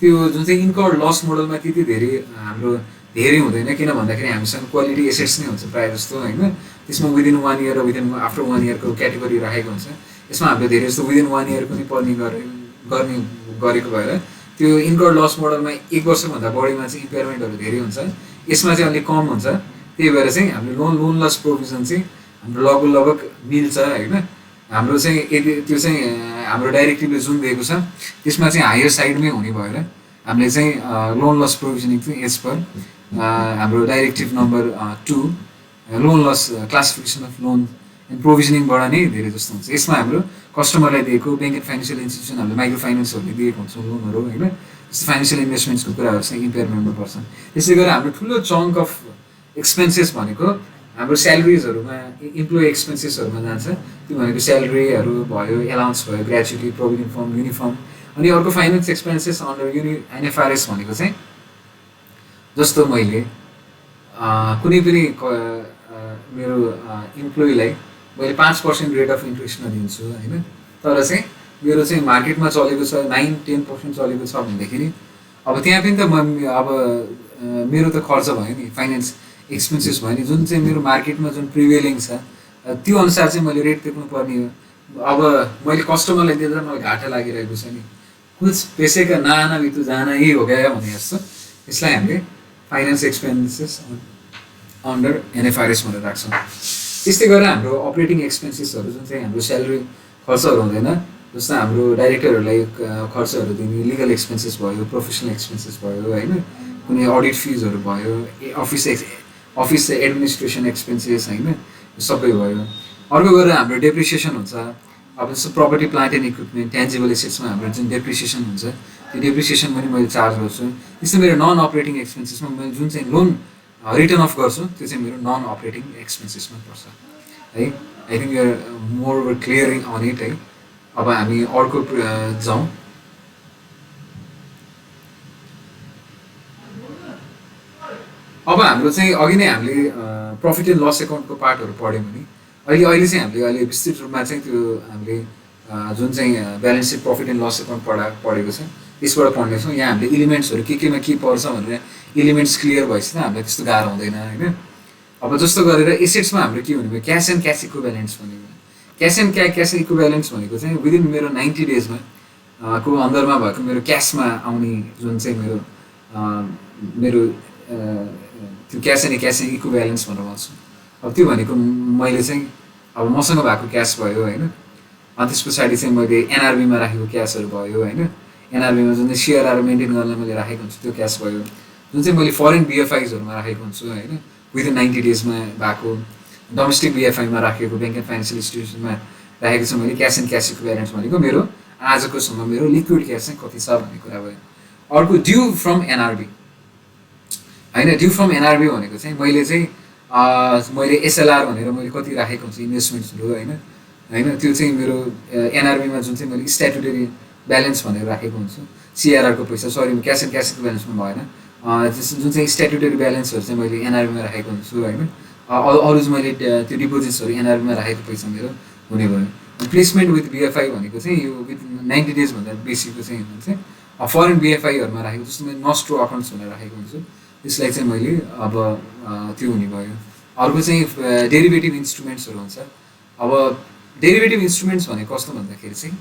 त्यो जुन चाहिँ इन्कर्ड लस मोडलमा त्यति धेरै हाम्रो धेरै हुँदैन, किन भन्दाखेरि हामीसँग क्वालिटी एसेट्स नै हुन्छ प्रायः जस्तो होइन। त्यसमा विदिन 1 इयर र विदिन आफ्टर 1 इयरको क्याटेगोरी राखेको हुन्छ। यसमा हामीले धेरै जस्तो विदिन 1 इयरको नै पर्ने गरेको भएर त्यो इन्कर्ड लस मोडलमा 1 वर्षभन्दा बढीमा चाहिँ इम्पेयरमेन्टहरू धेरै हुन्छ, यसमा चाहिँ अलिक कम हुन्छ। त्यही भएर चाहिँ हामीले लोन लस प्रोभिजन चाहिँ हाम्रो लगभग मिल्छ होइन। हाम्रो चाहिँ यदि त्यो चाहिँ हाम्रो डाइरेक्टिभले जुन दिएको छ, त्यसमा चाहिँ हायर साइडमै हुने भएर हामीले चाहिँ लोन लस प्रोभिजनिङ चाहिँ एज पर हाम्रो directive number 2 loan loss classification of loan and प्रोभिजनिङबाट नै धेरै जस्तो हुन्छ। यसमा हाम्रो कस्टमरलाई दिएको ब्याङ्क एन्ड फाइनेन्सियल इन्स्टिट्युसन, हामीले माइक्रो फाइनेन्सहरूले दिएको हुन्छ लोनहरू होइन, जस्तो फाइनेन्सियल इन्भेस्टमेन्ट्सको कुराहरू चाहिँ इम्पेयरमेन्टमा पर्छ। त्यसै गरेर हाम्रो ठुलो चङ्क अफ एक्सपेन्सेस भनेको हाम्रो स्यालेरिजहरूमा, इम्प्लोइ एक्सपेन्सेसहरूमा जान्छ। त्यो भनेको स्यालेरीहरू भयो, एलाउन्स भयो, ग्रेच्युटी, प्रोभिडेन्ट फन्ड, युनिफर्म। अनि अर्को फाइनेन्स एक्सपेन्सेस अन्डर एनएफआरएस भनेको चाहिँ, जस्तो मैले कुनै पनि मेरो इम्प्लोइलाई मैले 5% रेट अफ इन्ट्रेस्टमा दिन्छु होइन, तर चाहिँ मेरो चाहिँ मार्केटमा चलेको छ 9-10% चलेको छ भन्दाखेरि, अब त्यहाँ पनि त अब मेरो त खर्च भयो नि, फाइनेन्स एक्सपेन्सेस भयो नि, जुन चाहिँ मेरो मार्केटमा जुन प्रिभेलिङ छ त्यो अनुसार चाहिँ मैले रेट तिर्नु पर्ने हो। अब मैले कस्टमरलाई दिँदा मलाई घाटा लागिरहेको छ नि, कुछ पैसे का ना आना भी तो जाना ही हो गया भने जस्तो। यसलाई हामीले फाइनेन्स एक्सपेन्सेस अन्डर एनएफआरएस भनेर राख्छौँ। त्यस्तै गरेर हाम्रो अपरेटिङ एक्सपेन्सेसहरू जुन चाहिँ हाम्रो स्यालेरी खर्चहरू हुँदैन, जस्तो हाम्रो डाइरेक्टरहरूलाई खर्चहरू दिने लिगल एक्सपेन्सेस भयो, प्रोफेसनल एक्सपेन्सेस भयो होइन, कुनै अडिट फिजहरू भयो, अफिस एडमिनिस्ट्रेसन एक्सपेन्सेस होइन, सबै भयो। अर्को गरेर हाम्रो डेप्रिसिएसन हुन्छ। अब जस्तो property plant and equipment, tangible एसेट्समा हाम्रो जुन डेप्रिसिएसन हुन्छ, त्यो डेप्रिसिएसन पनि मैले चार्ज गर्छु। त्यस्तै मेरो नन अपरेटिङ एक्सपेन्सेसमा मैले जुन चाहिँ लोन रिटर्न अफ गर्छु, त्यो चाहिँ मेरो नन अपरेटिङ एक्सपेन्सेसमा पर्छ है। I think you're more clearing on it है। अब हामी अर्को जाउँ। अब हाम्रो चाहिँ अघि नै हामीले प्रफिट एन्ड लस एकाउन्टको पार्टहरू पढ्यौँ भने अहिले चाहिँ हामीले अहिले विस्तृत रूपमा चाहिँ त्यो हामीले जुन चाहिँ balance sheet profit and loss account पढेको छ, त्यसबाट पढ्नेछौँ। यहाँ हामीले इलिमेन्ट्सहरू केमा के पर्छ भनेर इलिमेन्ट्स क्लियर भएपछि त हामीलाई त्यस्तो गाह्रो हुँदैन होइन। अब जस्तो गरेर एसेट्समा हाम्रो के हुने भयो, क्यास एन्ड क्यास इक्विभ्यालेन्ट्स भनेको, क्यास एन्ड क्यास इक्विभ्यालेन्ट्स भनेको चाहिँ विदिन मेरो 90 डेजमा को अन्दरमा भएको मेरो क्यासमा आउने जुन चाहिँ मेरो त्यो क्यास एन्ड क्यास इक्विभ्यालेन्ट्स भनेर भन्छु। अब त्यो भनेको मैले चाहिँ अब मसँग भएको क्यास भयो होइन, अनि त्यस पछाडि चाहिँ मैले एनआरबीमा राखेको क्यासहरू भयो होइन, एनआरबीमा जुन चाहिँ सिआरआर मेन्टेन गर्न मैले राखेको हुन्छु त्यो क्यास भयो, जुन चाहिँ मैले फरेन बिएफआइजहरूमा राखेको हुन्छु होइन, विदिन 90 डेजमा भएको, डोमेस्टिक बिएफआईमा राखेको, ब्याङ्क एन्ड फाइनेन्सियल इन्स्टिट्युसनमा राखेको छ मैले क्यास एन्ड क्यास इक्विभ्यालेन्ट भनेको मेरो आजकोसम्म मेरो लिक्विड क्यास चाहिँ कति छ भन्ने कुरा भयो। अर्को ड्यु फ्रम एनआरबी होइन, ड्यु फ्रम एनआरबी भनेको चाहिँ मैले एसएलआर भनेर मैले कति राखेको हुन्छु इन्भेस्टमेन्ट्सहरू होइन होइन, त्यो चाहिँ मेरो एनआरबीमा जुन चाहिँ मैले स्ट्याट्युटरी ब्यालेन्स भनेर राखेको हुन्छु, सिआरआरको पैसा, सरी क्यास एन्ड क्यास इक्विभ्यालेन्समा भएन, जुन चाहिँ स्ट्याट्युटरी ब्यालेन्सहरू चाहिँ मैले एनआरबीमा राखेको हुन्छु होइन, अरू चाहिँ मैले त्यो डिपोजिट्सहरू एनआरबीमा राखेको पैसा मेरो हुने भयो। प्लेसमेन्ट विथ बिएफआई भनेको चाहिँ यो विथ 90 डेजभन्दा बेसीको चाहिँ चाहिँ फरेन बिएफआईहरूमा राखेको, जस्तो मैले नस्ट्रो अकाउन्ट्स भनेर राखेको हुन्छु, त्यसलाई चाहिँ मैले अब त्यो हुने भयो। अर्को चाहिँ डेरिभेटिभ इन्स्ट्रुमेन्ट्सहरू हुन्छ। अब डेरिभेटिभ इन्स्ट्रुमेन्ट्स भनेको कस्तो भन्दाखेरि चाहिँ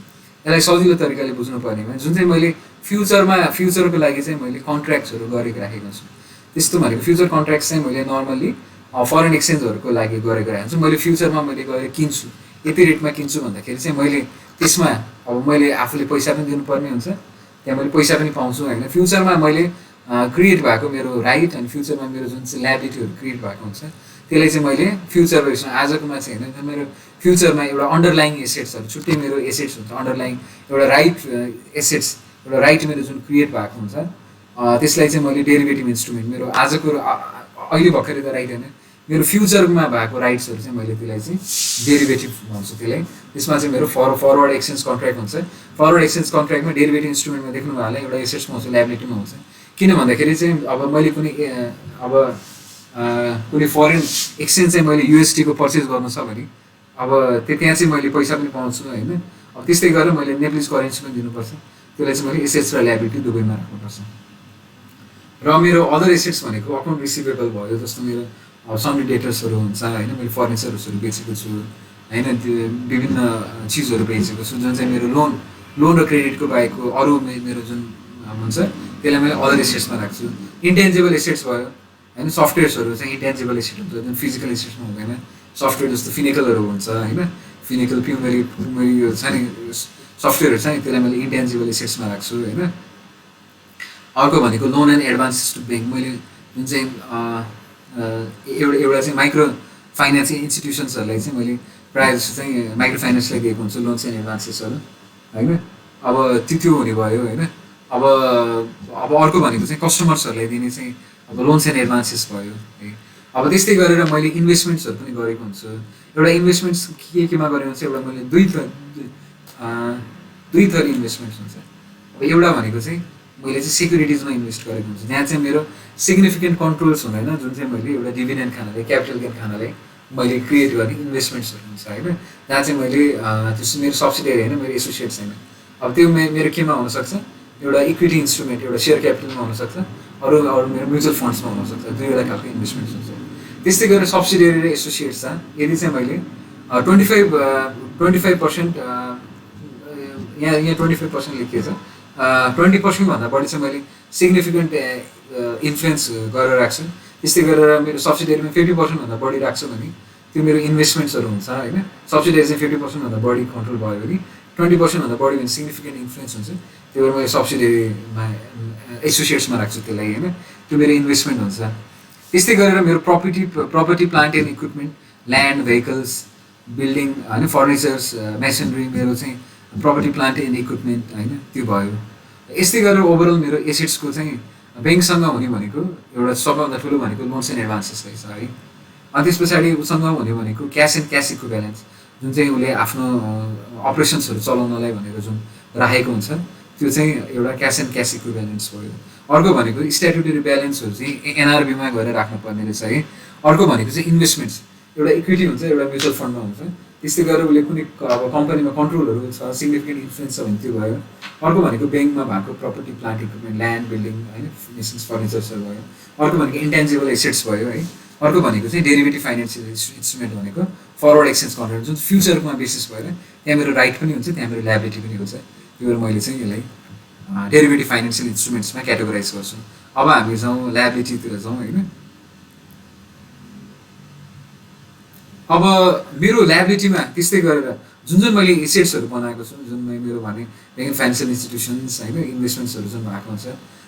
यसलाई सजिलो तरिकाले बुझ्नुपर्नेमा जुन चाहिँ मैले फ्युचरको लागि चाहिँ मैले कन्ट्र्याक्ट्सहरू गरेको राखेको छु, त्यस्तो भनेको फ्युचर कन्ट्र्याक्ट्स चाहिँ मैले नर्मल्ली फरेन एक्सचेन्जहरूको लागि गरेको राखेको छु। मैले फ्युचरमा मैले गएर किन्छु, यति रेटमा किन्छु भन्दाखेरि चाहिँ मैले त्यसमा अब मैले आफूले पैसा पनि दिनुपर्ने हुन्छ, त्यहाँ मैले पैसा पनि पाउँछु होइन। फ्युचरमा मैले क्रिएट भएको मेरो राइट अनि फ्युचरमा मेरो जुन चाहिँ ल्याबिलिटीहरू क्रिएट भएको हुन्छ त्यसलाई चाहिँ मैले फ्युचर भर्सन आजकोमा चाहिँ होइन, मेरो फ्युचरमा एउटा अन्डरलाइङ एसेट्सहरू छुट्टै मेरो एसेट्स हुन्छ, अन्डरलाइङ एउटा राइट एसेट्स, एउटा राइट मेरो जुन क्रिएट भएको हुन्छ त्यसलाई चाहिँ मैले डेरिभेटिभ इन्स्ट्रुमेन्ट, मेरो आजको अहिले भर्खरै त राइट होइन, मेरो फ्युचरमा भएको राइट्सहरू चाहिँ मैले त्यसलाई चाहिँ डेरिभेटिभ भन्छु त्यसलाई। त्यसमा चाहिँ मेरो फरवर्ड एक्सचेन्ज कन्ट्र्याक्ट हुन्छ। फरवर्ड एक्सचेन्ज कन्ट्र्याक्टमा डेरिभेटिभ इन्स्ट्रुमेन्टमा देख्नुभयो होला एउटा एसेट्समा हुन्छ, ल्याबिलिटीमा हुन्छ। किन भन्दाखेरि चाहिँ अब मैले कुनै फरेन एक्सचेन्ज चाहिँ मैले युएसडीको पर्चेस गर्नु छ भने अब त्यहाँ चाहिँ मैले पैसा पनि पाउँछु होइन। अब त्यस्तै गरेर मैले नेप्लिज करेन्सी पनि दिनुपर्छ, त्यसलाई चाहिँ मैले एसेट्स र ल्याबिलिटी दुवैमा राख्नुपर्छ। र मेरो अदर एसेट्स भनेको अकाउन्ट रिसिभेबल भयो, जस्तो मेरो सन्ड्री डेटर्सहरू हुन्छ होइन, मैले फर्निचर्सहरू बेचेको छु होइन, विभिन्न चिजहरू बेचेको छु जुन चाहिँ मेरो लोन र क्रेडिटको बाहेकको अरू मेरो जुन हुन्छ त्यसलाई मैले अदर एसेट्समा राख्छु। इन्टेन्जिबल एसेट्स भयो होइन, सफ्टवेयर्सहरू चाहिँ इन्टेन्जिबल एसेट हुन्छ जुन फिजिकल एसेट्समा हुँदैन। सफ्टवेयर जस्तो फिनिकलहरू हुन्छ होइन, फिनिकल प्युमेरी यो छ नि सफ्टवेयरहरू छ नि, त्यसलाई मैले इन्टेन्जिबल एसेट्समा राख्छु होइन। अर्को भनेको loan and advances to bank, मैले जुन चाहिँ एउटा चाहिँ माइक्रो फाइनेन्स इन्स्टिट्युसन्सहरूलाई चाहिँ मैले प्रायः जस्तो चाहिँ माइक्रो फाइनेन्सलाई दिएको हुन्छु लोन्स एन्ड एडभान्सेसहरू होइन। अब त्यो हुने भयो होइन। अब अर्को भनेको चाहिँ कस्टमर्सहरूलाई दिने चाहिँ अब लोन्स एन्ड एडभान्सेस भयो है। अब त्यस्तै गरेर मैले इन्भेस्टमेन्ट्सहरू पनि गरेको हुन्छु। एउटा इन्भेस्टमेन्ट्स केमा गरेको हुन्छ, एउटा मैले दुई थरी इन्भेस्टमेन्ट्स हुन्छ। अब एउटा भनेको चाहिँ मैले चाहिँ सेक्युरिटिजमा इन्भेस्ट गरेको हुन्छु, जहाँ चाहिँ मेरो सिग्निफिकेन्ट कन्ट्रोल्स हुँदैन, जुन चाहिँ मैले एउटा डिभिडेन्ड खानालाई, क्यापिटल गेन खानालाई मैले क्रिएट गर्ने इन्भेस्टमेन्ट्सहरू हुन्छ होइन, जहाँ चाहिँ मैले त्यो मेरो सब्सिडियरी होइन, मेरो एसोसिएट्स होइन। अब त्यो मेरो केमा हुनसक्छ, एउटा इक्विटी इन्स्ट्रुमेन्ट, एउटा सेयर क्यापिटलमा हुनसक्छ, अरू मेरो म्युचुअल फन्ड्समा हुनसक्छ, दुईवटा खालको इन्भेस्टमेन्ट्स हुन्छ। त्यस्तै गरेर सब्सिडियरी र एसोसिएट्स छ, यदि चाहिँ मैले 25% यहाँ 25% लेखिएको छ, 20%भन्दा बढी चाहिँ मैले सिग्निफिकेन्ट इन्फ्लुएन्स गरेर राख्छु। त्यस्तै गरेर मेरो सब्सिडियरीमा 50%भन्दा बढी राख्छु भने त्यो मेरो इन्भेस्टमेन्ट्सहरू हुन्छ होइन। सब्सिडियरी चाहिँ 50%भन्दा बढी कन्ट्रोल भयो भने, 20%भन्दा बढी भने सिग्निफिकेन्ट इन्फ्लुएन्स हुन्छ, त्यो भएर मैले सब्सिडियरीमा एसोसिएट्समा राख्छु त्यसलाई होइन, त्यो मेरो इन्भेस्टमेन्ट हुन्छ। त्यस्तै गरेर मेरो property plant and equipment, land, vehicles, building होइन, फर्निचर्स, मेसनरी, मेरो चाहिँ प्रपर्टी प्लान्ट एन्ड इक्विपमेन्ट होइन, त्यो भयो। यस्तै गरेर ओभरअल मेरो एसेट्सको चाहिँ ब्याङ्कसँग हुने भनेको एउटा सबभन्दा ठुलो भनेको लोन्स एन्ड एडभान्सेस रहेछ है। अनि त्यस पछाडि उसँग हुने भनेको क्यास एन्ड क्यास इक्विभ्यालेन्स, जुन चाहिँ उसले आफ्नो अपरेसन्सहरू चलाउनलाई भनेर जुन राखेको हुन्छ, त्यो चाहिँ एउटा क्यास एन्ड क्यास इक्विभ्यालेन्स भयो। अर्को भनेको स्ट्याट्युटरी ब्यालेन्सहरू चाहिँ एनआरबीमा गएर राख्नुपर्ने रहेछ है। अर्को भनेको चाहिँ इन्भेस्टमेन्ट्स, एउटा इक्विटी हुन्छ, एउटा म्युचुअल फन्डमा हुन्छ। त्यस्तै गरेर उसले कुनै अब कम्पनीमा कन्ट्रोलहरू छ, सिग्निफिकेन्ट इन्फ्लुएन्स छ भने त्यो भयो। अर्को भनेको ब्याङ्कमा भएको property plant equipment, land, building होइन, मेसिन्स, फर्निचर्सहरू भयो। अर्को भनेको इन्टेन्जिबल एसेट्स भयो है। अर्को भनेको चाहिँ डेरिभेटिभ फाइनेन्सियल इन्स्ट्रुमेन्ट भनेको फरवर्ड एक्सचेन्ज कन्ट्र्याक्ट, जुन फ्युचरमा बेसिस भएर त्यहाँ मेरो राइट पनि हुन्छ, त्यहाँ मेरो ल्याबिलिटी पनि हुन्छ। त्यो भएर मैले चाहिँ यसलाई डेरिभेटिभ फाइनेन्सियल इन्स्ट्रुमेन्ट्समा क्याटेगोराइज गर्छु। अब हामी जाउँ ल्याबिलिटीतिर जाउँ होइन। अब मेरो ल्याबिलिटीमा त्यस्तै गरेर जुन मैले एसेट्सहरू बनाएको छु, जुन मेरो भने ब्याङ्क फाइनेन्सियल इन्स्टिट्युसन्स होइन, इन्भेस्टमेन्ट्सहरू जुन भएको हुन्छ,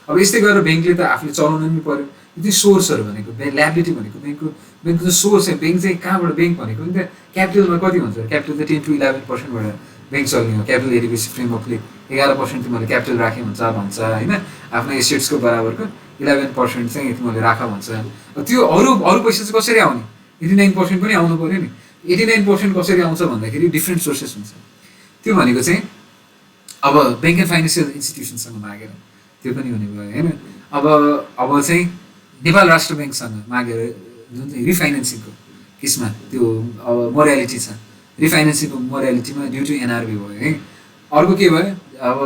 अब यस्तै गरेर ब्याङ्कले त आफूले चलाउनु पनि पऱ्यो। त्यो सोर्सहरू भनेको ल्याबिलिटी भनेको ब्याङ्कको जो सोर्स चाहिँ ब्याङ्क चाहिँ कहाँबाट ब्याङ्क भनेको नि त क्यापिटलमा कति हुन्छ, क्यापिटल त 10 to 11% ब्याङ्क चल्ने हो। क्यापिटल एडिक्वेसी फ्रेमवर्कले 11% तिमीले क्यापिटल राखे भन्छ होइन, आफ्नो एसेट्सको बराबरको 11% चाहिँ तिमीले राख भन्छ। त्यो अरू पैसा चाहिँ कसरी आउने, 89% पनि आउनु पऱ्यो नि। 89% कसरी आउँछ भन्दाखेरि डिफ्रेन्ट सोर्सेस हुन्छ। त्यो भनेको चाहिँ अब ब्याङ्क एन्ड फाइनेन्सियल इन्स्टिट्युसनसँग मागेर त्यो पनि हुने भयो होइन। अब चाहिँ नेपाल राष्ट्र ब्याङ्कसँग मागेर जुन चाहिँ रिफाइनेन्सिङको केसमा त्यो अब मोरालिटी छ, रिफाइनेन्सिङको मोरालिटीमा ड्यु टु एनआरबी भयो है। अर्को के भयो, अब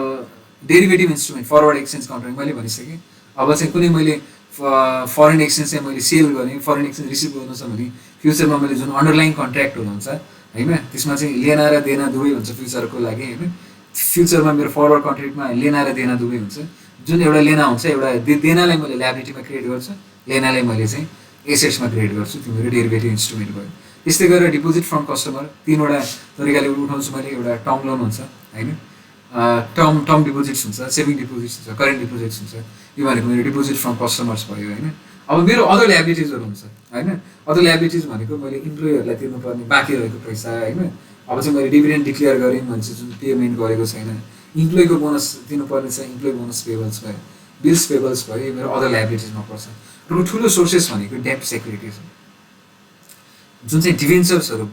derivative instrument forward exchange contract मैले भनिसकेँ। अब चाहिँ कुनै मैले फरेन एक्सचेन्ज चाहिँ मैले सेल गरेँ, फरेन एक्सचेन्ज रिसिभ गर्नु छ भने फ्युचरमा मैले जुन अन्डरलाइन कन्ट्र्याक्टहरू हुन्छ होइन, त्यसमा चाहिँ लेना र देना दुवै हुन्छ फ्युचरको लागि होइन। फ्युचरमा मेरो फरवर्ड कन्ट्र्याक्टमा लेना र देना दुवै हुन्छ। जुन एउटा लेना हुन्छ, एउटा देनालाई मैले ल्याबिलिटीमा क्रिएट गर्छु, लेनालाई मैले चाहिँ एसेट्समा क्रिएट गर्छु, त्यो मेरो डेरिभेटिभ इन्स्ट्रुमेन्ट भयो। त्यस्तै गरेर डिपोजिट फ्रम कस्टमर 3वटा तरिकाले उठाउँछु मैले। एउटा टर्म लोन हुन्छ होइन, टर्म डिपोजिट्स हुन्छ, सेभिङ डिपोजिट्स हुन्छ, करेन्ट डिपोजिट्स हुन्छ। यो भनेको मेरो डिपोजिट फ्रम कस्टमर्स भयो होइन। अब मेरो अदर ल्याबिलिटिजहरू हुन्छ होइन। अदर ल्याबिलिटिज भनेको मैले इम्प्लोइहरूलाई तिर्नुपर्ने बाँकी रहेको पैसा होइन। अब चाहिँ मैले डिभिडेन्ड डिक्लेयर गरेँ, मैले चाहिँ जुन पेमेन्ट गरेको छैन, इम्प्लोइको बोनस दिनुपर्ने छ, इम्प्लोइ बोनस पेबल्स भयो, बिल्स पेबल्स भयो, यो मेरो अदर ल्याबिलिटिजमा पर्छ। र ठुलो सोर्सेस भनेको डेब्ट सेक्युरिटिज जुन चाहिँ डिभेन्चर्सहरू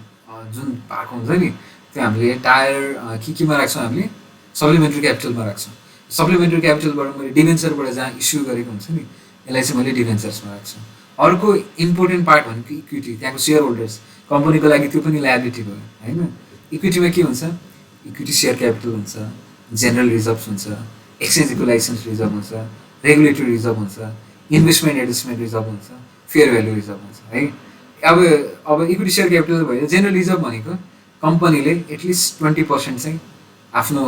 जुन भएको हुन्छ नि, त्यो हामीले टायर केमा राख्छौँ, हामीले सप्लिमेन्ट्री क्यापिटलमा राख्छौँ। सप्लिमेन्ट्री क्यापिटलबाट मैले डिभेन्चरबाट जहाँ इस्यु गरेको हुन्छ नि, यसलाई चाहिँ मैले डिभेन्चर्समा राख्छु। अर्को इम्पोर्टेन्ट पार्ट भनेको इक्विटी, त्यहाँको सेयर होल्डर्स, कम्पनीको लागि त्यो पनि ल्याबिलिटी भयो होइन। इक्विटीमा के हुन्छ, इक्विटी सेयर क्यापिटल हुन्छ, जेनरल रिजर्भ्स हुन्छ, एक्सचेन्जको लाइसेन्स रिजर्भ हुन्छ, रेगुलेटरी रिजर्भ हुन्छ, इन्भेस्टमेन्ट एडजस्टमेन्ट रिजर्भ हुन्छ, फेयर भ्यालु रिजर्भ हुन्छ है। अब इक्विटी सेयर क्यापिटल भयो। जेनरल रिजर्भ भनेको कम्पनीले एटलिस्ट 20% चाहिँ आफ्नो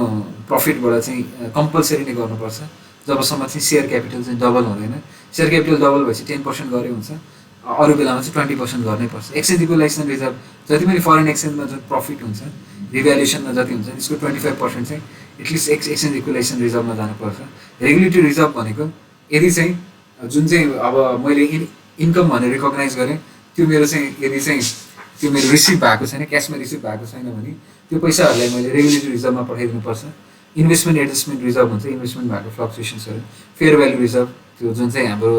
प्रफिटबाट चाहिँ कम्पलसरी नै गर्नुपर्छ जबसम्म चाहिँ सेयर क्यापिटल चाहिँ डबल हुँदैन। सेयर क्यापिटल डबल भएपछि 10% गरे हुन्छ, अरू बेलामा चाहिँ 20% गर्नै पर्छ। एक्सचेन्ज इक्वलाइजेसन रिजर्भ जति पनि फरेन एक्सचेन्जमा जुन प्रफिट हुन्छ, रिभ्यालुएसनमा जति हुन्छ, त्यसको 25% चाहिँ एटलिस्ट एक्सचेन्ज इक्वलाइजेसन रिजर्भमा जानुपर्छ। रेगुलेटरी रिजर्भ भनेको यदि चाहिँ जुन चाहिँ अब मैले इन्कम भनेर रिकगनाइज गरेँ, त्यो मेरो चाहिँ यदि चाहिँ त्यो मेरो रिसिभ भएको छैन, क्यासमा रिसिभ भएको छैन भने त्यो पैसाहरूलाई मैले रेगुलेटरी रिजर्भमा पठाइदिनुपर्छ। इन्भेस्टमेन्ट एडजस्टमेन्ट रिजर्भ हुन्छ, इन्भेस्टमेन्ट भएको फ्लक्चुएसन्सहरू। फेयर भ्यालु रिजर्भ, त्यो जुन चाहिँ हाम्रो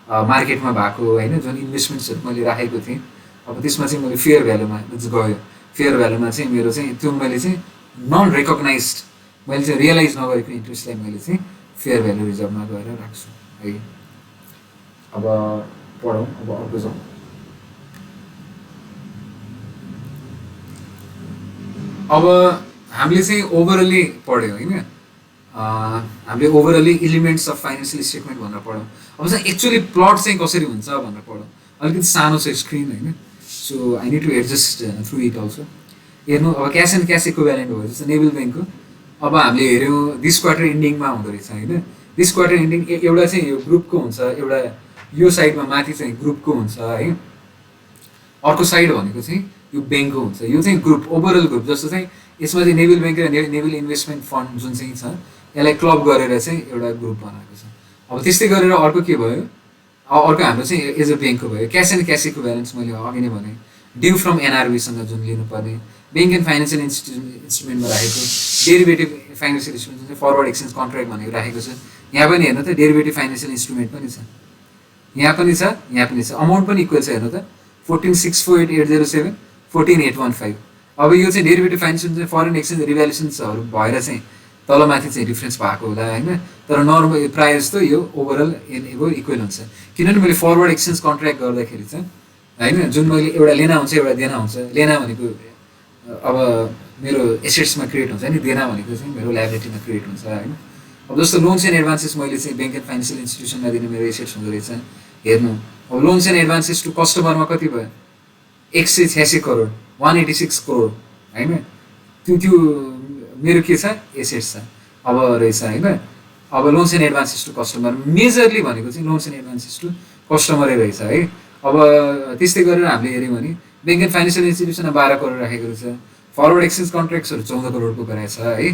मार्केटमा भएको होइन, जुन इन्भेस्टमेन्ट्सहरू मैले राखेको थिएँ, अब त्यसमा चाहिँ मैले फेयर भ्यालुमा गयो। फेयर भ्यालुमा चाहिँ मेरो चाहिँ त्यो मैले चाहिँ नन रेकगनाइज्ड, मैले चाहिँ रियलाइज नगरेको इन्ट्रेस्टलाई मैले चाहिँ फेयर भ्यालु रिजर्भमा गएर राख्छु है। अब पढौँ, अब अर्को जाउँ। अब हामीले चाहिँ ओभरअली पढ्यो होइन, हामीले overall elements of financial statement भनेर पढौँ। अब चाहिँ एक्चुअली प्लट चाहिँ कसरी हुन्छ भनेर पढौँ। अलिकति सानो छ स्क्रिन होइन, so I need to adjust through it also. हेर्नु, अब क्यास एन्ड क्यास इक्विभ्यालेन्ट भयो जस्तो नेभल ब्याङ्कको। अब हामीले हेऱ्यौँ दिस क्वार्टर इन्डिङमा हुँदो रहेछ होइन। दिस क्वार्टर इन्डिङ एउटा चाहिँ यो ग्रुपको हुन्छ, एउटा यो साइडमा माथि चाहिँ ग्रुपको हुन्छ है, अर्को साइड भनेको चाहिँ यो ब्याङ्कको हुन्छ। यो चाहिँ ग्रुप, ओभरअल ग्रुप। जस्तो चाहिँ यसमा चाहिँ नेभल ब्याङ्क र नेभल इन्भेस्टमेन्ट फन्ड जुन चाहिँ छ, यसलाई क्लब गरेर चाहिँ एउटा ग्रुप बनाएको छ। अब त्यस्तै गरेर अर्को के भयो, अर्को हाम्रो चाहिँ एज अ ब्याङ्कको भयो क्यास एन्ड क्यास इक्विभ्यालेन्स। मैले अघि नै भने ड्यु फ्रम एनआरबीसँग जुन लिनुपर्ने, ब्याङ्क एन्ड फाइनेन्सियल इन्स्ट्रुमेन्टमा राखेको डेरिभेटिभ फाइनेन्सियल इन्स्ट्रुमेन्ट जुन चाहिँ फरवर्ड एक्सचेन्ज कन्ट्र्याक्ट भनेको राखेको छ। यहाँ पनि हेर्नु त डेरिभेटिभ फाइनेन्सियल इन्स्ट्रुमेन्ट पनि छ, यहाँ पनि छ, यहाँ पनि छ। अमाउन्ट पनि इक्वल छ, हेर्नु त 14,64,807, 14,815। अब यो चाहिँ डेरिभेटिभ फाइनेन्सियल चाहिँ फरेन एक्सचेन्ज रिभ्यालुएसन्सहरू भएर चाहिँ तलमाथि चाहिँ डिफ्रेन्स भएको होला होइन। तर नर्मल प्रायः जस्तो यो ओभरअल इक्वल हुन्छ। किनभने मैले फरवर्ड एक्सचेन्ज कन्ट्र्याक्ट गर्दाखेरि चाहिँ होइन, जुन मैले एउटा लेना हुन्छ, एउटा देना हुन्छ। लेना भनेको अब मेरो एसेट्समा क्रिएट हुन्छ नि, देना भनेको चाहिँ मेरो लाइबिलिटीमा क्रिएट हुन्छ होइन। अब जस्तो लोन्स एन्ड एडभान्सेस मैले चाहिँ ब्याङ्क एन्ड फाइनेन्सियल इन्स्टिट्युसनमा दिने मेरो एसेट्स हुँदो रहेछ। हेर्नु, अब लोन्स एन्ड एडभान्सेस टु कस्टमरमा कति भयो, 186 करोड, 186 करोड होइन। त्यो मेरो के छ, एसेट्स छ अब रहेछ होइन। अब loans and advances to customer majorly भनेको चाहिँ लोन्स एन्ड एडभान्सेस टु कस्टमरै रहेछ है। अब त्यस्तै गरेर हामीले हेऱ्यौँ भने ब्याङ्क एन्ड फाइनेन्सियल इन्स्टिट्युसनमा 12 करोड राखेको रहेछ। फरवर्ड एक्सचेन्ज कन्ट्र्याक्ट्सहरू 14 करोडको गराएको छ है।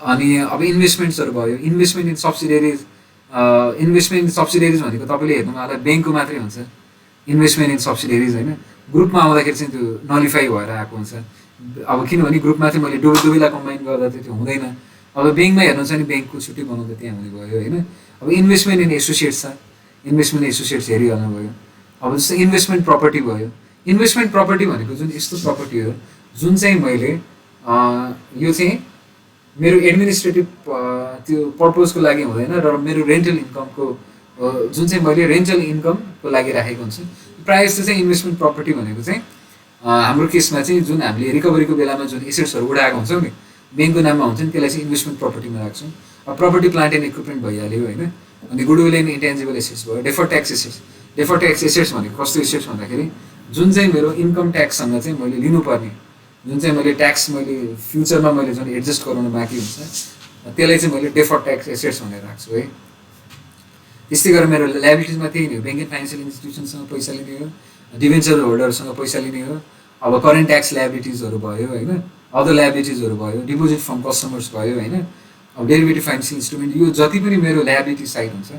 अनि अब इन्भेस्टमेन्ट्सहरू भयो, इन्भेस्टमेन्ट इन सब्सिडियरिज इन्भेस्टमेन्ट सब्सिडियरिज भनेको तपाईँले हेर्नुमा होला ब्याङ्कको मात्रै हुन्छ इन्भेस्टमेन्ट इन सब्सिडियरिज होइन, ग्रुपमा आउँदाखेरि चाहिँ त्यो नलिफाई भएर आएको हुन्छ। अब किनभने ग्रुपमा चाहिँ मैले दुवैलाई कम्बाइन गर्दा चाहिँ त्यो हुँदैन। अब ब्याङ्कमा हेर्नुहुन्छ भने ब्याङ्कको छुट्टै बनाउँदा त्यहाँ हुने भयो होइन। अब इन्भेस्टमेन्ट इन एसोसिएट्स छ, इन्भेस्टमेन्ट एसोसिएट्स हेरिहाल्नु भयो। अब जस्तै इन्भेस्टमेन्ट प्रपर्टी भयो, इन्भेस्टमेन्ट प्रपर्टी भनेको जुन यस्तो प्रपर्टी हो जुन चाहिँ मैले यो चाहिँ मेरो एडमिनिस्ट्रेटिभ त्यो पर्पजको लागि हुँदैन र मेरो रेन्टल इन्कमको जुन चाहिँ मैले रेन्टल इन्कमको लागि राखेको हुन्छ। प्रायः जस्तो चाहिँ इन्भेस्टमेन्ट प्रपर्टी भनेको चाहिँ हाम्रो केसमा चाहिँ जुन हामीले रिकभरीको बेलामा जुन एसेट्सहरू उडाएको हुन्छौँ नि ब्याङ्कको नाममा हुन्छ नि त्यसलाई चाहिँ इन्भेस्टमेन्ट प्रपर्टीमा राख्छौँ। अब प्रपर्टी प्लान्ट एन्ड इक्विपमेन्ट भइहाल्यो होइन, अनि गुडविल एन्ड इन्टेन्जिबल एसेट्स भयो। Deferred tax assets, deferred tax assets भनेको कस्तो एसेट्स भन्दाखेरि जुन चाहिँ मेरो इन्कम ट्याक्ससँग चाहिँ मैले लिनुपर्ने जुन चाहिँ मैले ट्याक्स मैले फ्युचरमा मैले जुन एडजस्ट गराउनु बाँकी हुन्छ त्यसलाई चाहिँ मैले डेफर्ड ट्याक्स एसेट्स भनेर राख्छु है। त्यस्तै गरेर मेरो लाइबिलिटिजमा त्यही नै हो, ब्याङ्क एन्ड फाइनेन्सियल इन्स्टिट्युसनसँग पैसा लिने हो, डिभेन्चर होल्डरसँग पैसा लिने हो। अब करेन्ट ट्याक्स लाइबिलिटिजहरू भयो होइन, अदर लाइबिलिटिजहरू भयो, डिपोजिट फ्रम कस्टमर्स भयो होइन, अब डेरिभेटिभ फाइनेन्सियल इन्स्ट्रुमेन्ट, यो जति पनि मेरो लाइबिलिटी साइड हुन्छ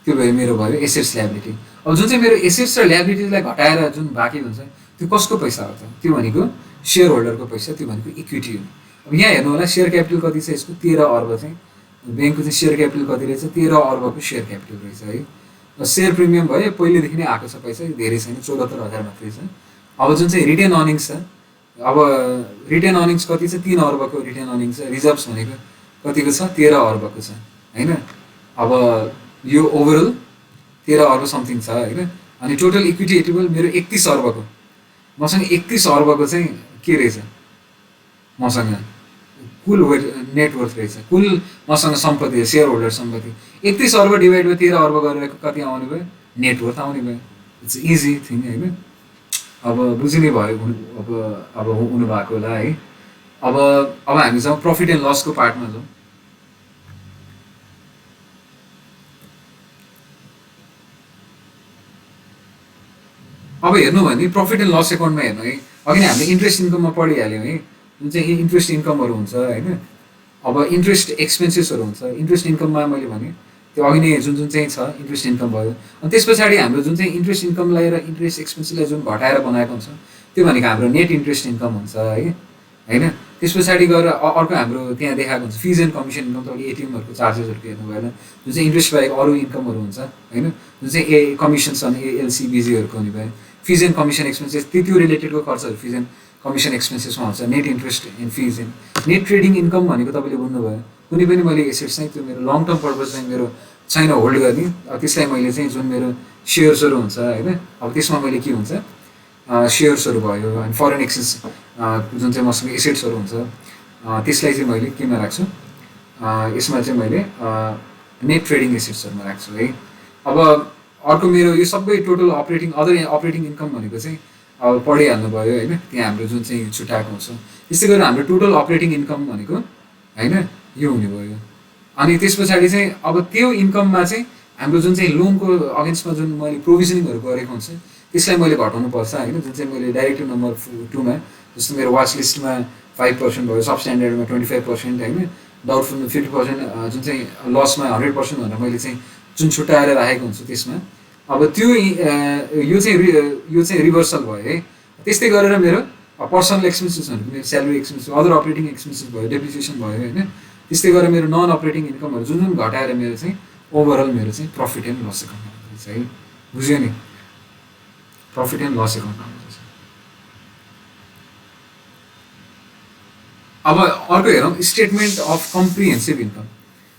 त्यो भयो मेरो भयो एसेट्स लाइबिलिटी। अब जुन चाहिँ मेरो एसेट्स र लाइबिलिटिजलाई घटाएर जुन बाँकी हुन्छ त्यो कसको पैसा हो त? त्यो भनेको सेयर होल्डरको पैसा, त्यो भनेको इक्विटी हो। अब यहाँ हेर्नु होला सेयर क्यापिटल कति छ यसको, 13 अर्ब चाहिँ ब्याङ्कको चाहिँ सेयर क्यापिटल कति रहेछ, 13 अर्बको सेयर क्यापिटल रहेछ है। सेयर प्रिमियम भयो पहिलेदेखि नै आएको छ पैसा, धेरै छैन 74,000 मात्रै छ। अब जुन चाहिँ रिटेन अर्निङ्स छ, अब रिटेन अर्निङ्स कति छ, 3 अर्बको रिटेन अर्निङ्स छ। रिजर्भ्स भनेको कतिको छ, 13 अर्बको छ होइन। अब यो ओभरअल 13 अर्ब समथिङ छ होइन। अनि टोटल इक्विटी एटेबल मेरो 31 अर्बको, मसँग 31 अर्बको चाहिँ के रहेछ, मसँग कुल नेटवर्थ रहेछ, कुल मसँग सम्पत्ति सेयर होल्डर सम्पत्ति 31 अर्ब डिभाइड बाई 13 अर्ब गरेर कति आउने भयो, नेटवर्थ आउने भयो। इट्स इजी थिङ होइन। अब बुझिने भयो अब हुनु भएको होला है। अब हामी जाउँ प्रफिट एन्ड लसको पार्टमा जाउँ। अब हेर्नु भने प्रफिट एन्ड लस एकाउन्टमा हेर्नु है, अघि नै हामीले इन्ट्रेस्ट इन्कममा पढिहाल्यौँ है, जुन चाहिँ इन्ट्रेस्ट इन्कमहरू हुन्छ होइन। अब इन्ट्रेस्ट एक्सपेन्सेसहरू हुन्छ, इन्ट्रेस्ट इन्कममा मैले भने त्यो अघि नै जुन चाहिँ छ इन्ट्रेस्ट इन्कम भयो। अनि त्यस पछाडि हाम्रो जुन चाहिँ इन्ट्रेस्ट इन्कमलाई र इन्ट्रेस्ट एक्सपेन्सलाई जुन घटाएर बनाएको हुन्छ त्यो भनेको हाम्रो नेट इन्ट्रेस्ट इन्कम हुन्छ है होइन। त्यस पछाडि गएर अर्को हाम्रो त्यहाँ देखाएको हुन्छ फिज एन्ड कमिसन इन्कम, तपाईँले एटिएमहरूको चार्जेसहरूको हेर्नु भएन, जुन चाहिँ इन्ट्रेस्ट बाहेक अरू इन्कमहरू हुन्छ होइन, जुन चाहिँ कमिसन्स अनि एएलसी बिजीहरूको हुने भयो। फिज एन्ड कमिसन एक्सपेन्सेस त्यो रिलेटेडको खर्चहरू फिज एन्ड कमिसन एक्सपेन्सेसमा हुन्छ। Net interest and fees and net trading income भनेको तपाईँले बुझ्नुभयो, कुनै पनि मैले एसेट्स चाहिँ त्यो मेरो लङ टर्म पर्पज चाहिँ मेरो छैन होल्ड गर्ने, त्यसलाई मैले चाहिँ जुन मेरो सेयर्सहरू हुन्छ होइन, अब त्यसमा मैले के हुन्छ सेयर्सहरू भयो अनि फरेन एक्सचेन्ज जुन चाहिँ मसँग एसेट्सहरू हुन्छ त्यसलाई चाहिँ मैले केमा राख्छु, यसमा चाहिँ मैले नेट ट्रेडिङ एसेट्सहरूमा राख्छु है। अब अर्को मेरो यो सबै total operating other operating income भनेको चाहिँ अब पढिहाल्नु भयो होइन, त्यहाँ हाम्रो जुन चाहिँ छुट्याएको हुन्छ। त्यस्तै गरेर हाम्रो टोटल अपरेटिङ इन्कम भनेको होइन यो हुने भयो। अनि त्यस पछाडि चाहिँ अब त्यो इन्कममा चाहिँ हाम्रो जुन चाहिँ लोनको अगेन्स्टमा जुन मैले प्रोभिजनिङहरू गरेको हुन्छ त्यसलाई मैले घटाउनु पर्छ होइन। जुन चाहिँ मैले डाइरेक्टिभ नम्बर 2मा जस्तो मेरो वाच लिस्टमा 5% भयो, सब स्ट्यान्डर्डमा 25% होइन, डाउटफुलमा 50%, जुन चाहिँ लसमा 100% भनेर मैले चाहिँ जुन छुट्याएर राखेको हुन्छ त्यसमा अब त्यो यो चाहिँ रिभर्सल भयो है। त्यस्तै गरेर मेरो पर्सनल एक्सपेन्सेसहरू मेरो salary expenses other operating expenses भयो, डेप्रिसिएसन भयो होइन। त्यस्तै गरेर मेरो नन अपरेटिङ इन्कमहरू जुन घटाएर मेरो चाहिँ ओभरअल मेरो चाहिँ प्रफिट एन्ड लस एकाउन्ट आउँदैछ है, बुझ्यो नि, प्रफिट एन्ड लस एकाउन्ट आउँदैछ। अब अर्को हेरौँ स्टेटमेन्ट अफ कम्प्रिहेन्सिभ इन्कम।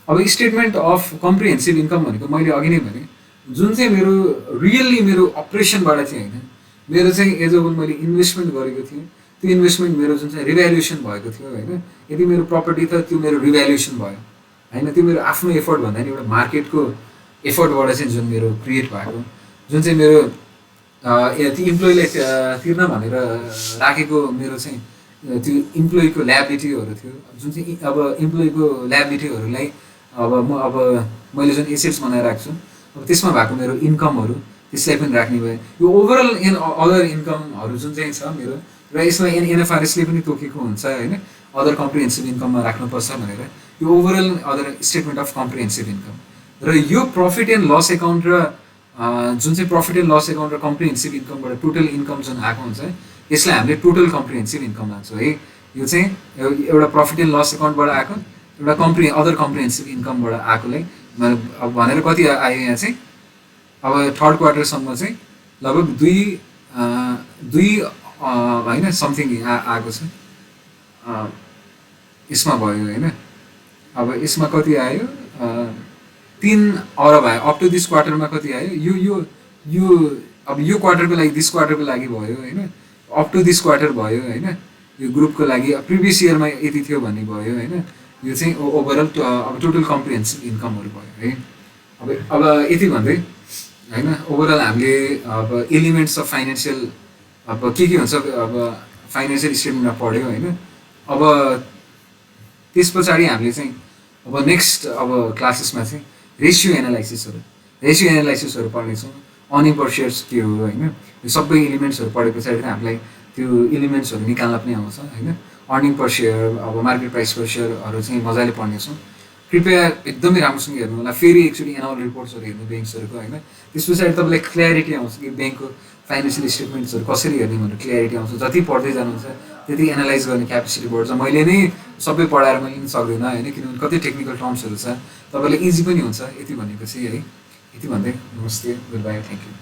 अब स्टेटमेन्ट अफ कम्प्रिहेन्सिभ इन्कम भनेको मैले अघि नै भने जुन चाहिँ मेरो रियल्ली मेरो अपरेसनबाट चाहिँ होइन, मेरो चाहिँ एज अ होल मैले इन्भेस्टमेन्ट गरेको थिएँ, त्यो इन्भेस्टमेन्ट मेरो जुन चाहिँ रिभ्यालुएसन भएको थियो होइन, यदि मेरो प्रपर्टी त त्यो मेरो रिभ्यालुएसन भयो होइन, त्यो मेरो आफ्नो एफर्ट भन्दा नि एउटा मार्केटको एफर्टबाट चाहिँ जुन मेरो क्रिएट भएको जुन चाहिँ मेरो त्यो इम्प्लोइलाई तिर्न भनेर राखेको मेरो चाहिँ त्यो इम्प्लोइको ल्याबिलिटीहरू थियो, जुन चाहिँ अब इम्प्लोइको ल्याबिलिटीहरूलाई अब मैले जुन एसेट्स बनाएर राख्छु अब त्यसमा भएको मेरो इन्कमहरू त्यसलाई पनि राख्ने भयो। यो ओभरअल अदर इन्कमहरू जुन चाहिँ छ मेरो र यसमा एनएफआरएसले पनि तोकेको हुन्छ होइन, अदर कम्प्रिहेन्सिभ इन्कममा राख्नुपर्छ भनेर यो overall other statement of comprehensive income. र यो प्रफिट एन्ड लस एकाउन्ट र जुन चाहिँ प्रफिट एन्ड लस एकाउन्ट र कम्प्रिहेन्सिभ इन्कमबाट टोटल इन्कम जुन आएको हुन्छ यसलाई हामीले टोटल कम्प्रिहेन्सिभ इन्कम लान्छौँ है। यो चाहिँ एउटा प्रफिट एन्ड लस एकाउन्टबाट आएको एउटा अदर कम्प्रिहेन्सिभ इन्कमबाट आएकोलाई अब भनेर कति आयो यहाँ चाहिँ अब थर्ड क्वार्टरसम्म चाहिँ लगभग दुई होइन समथिङ आएको छ यसमा भयो होइन। अब यसमा कति आयो 3 अरब आयो अप टु दिस क्वार्टरमा कति आयो यो यो यो अब यो क्वार्टरको लागि दिस क्वार्टरको लागि भयो होइन अप टु दिस क्वार्टर भयो होइन यो ग्रुपको लागि प्रिभियस इयरमा यति थियो भन्ने भयो होइन। यो चाहिँ ओभरअल अब टोटल कम्प्रिहेन्सिभ इन्कमहरू भयो है। अब यति भन्दै होइन ओभरअल हामीले अब एलिमेन्ट्स अफ फाइनेन्सियल अब के हुन्छ अब फाइनेन्सियल स्टेटमेन्टमा पढ्यो होइन। अब त्यस पछाडि हामीले चाहिँ अब नेक्स्ट अब क्लासेसमा चाहिँ रेसियो एनालाइसिसहरू पढ्नेछौँ। अर्निङ पर सेयर्स के हो होइन यो सबै एलिमेन्ट्सहरू पढे पछाडि चाहिँ हामीलाई त्यो एलिमेन्ट्सहरू निकाल्न पनि आउँछ होइन। अर्निङ पर सेयर अब मार्केट प्राइस पर सेयरहरू चाहिँ मजाले पढ्नेछौँ। कृपया एकदमै राम्रोसँग हेर्नु होला। फेरि एकचोटि एनुअल रिपोर्ट्सहरू हेर्नु ब्याङ्क्सहरूको होइन त्यस पछाडि तपाईँलाई क्ल्यारिटी आउँछ कि ब्याङ्कको फाइनेन्सियल स्टेटमेन्ट्सहरू कसरी हेर्ने भनेर क्ल्यारिटी आउँछ। जति पढ्दै जानुहुन्छ त्यति एनालाइज गर्ने क्यापेसिटी बढ्छ। मैले नै सबै पढाएर मैले पनि सक्दिनँ होइन किनभने कति टेक्निकल टर्म्सहरू छ तपाईँलाई इजी पनि हुन्छ यति भनेपछि है। यति भन्दै नमस्ते गुड बाई थ्याङ्क यू।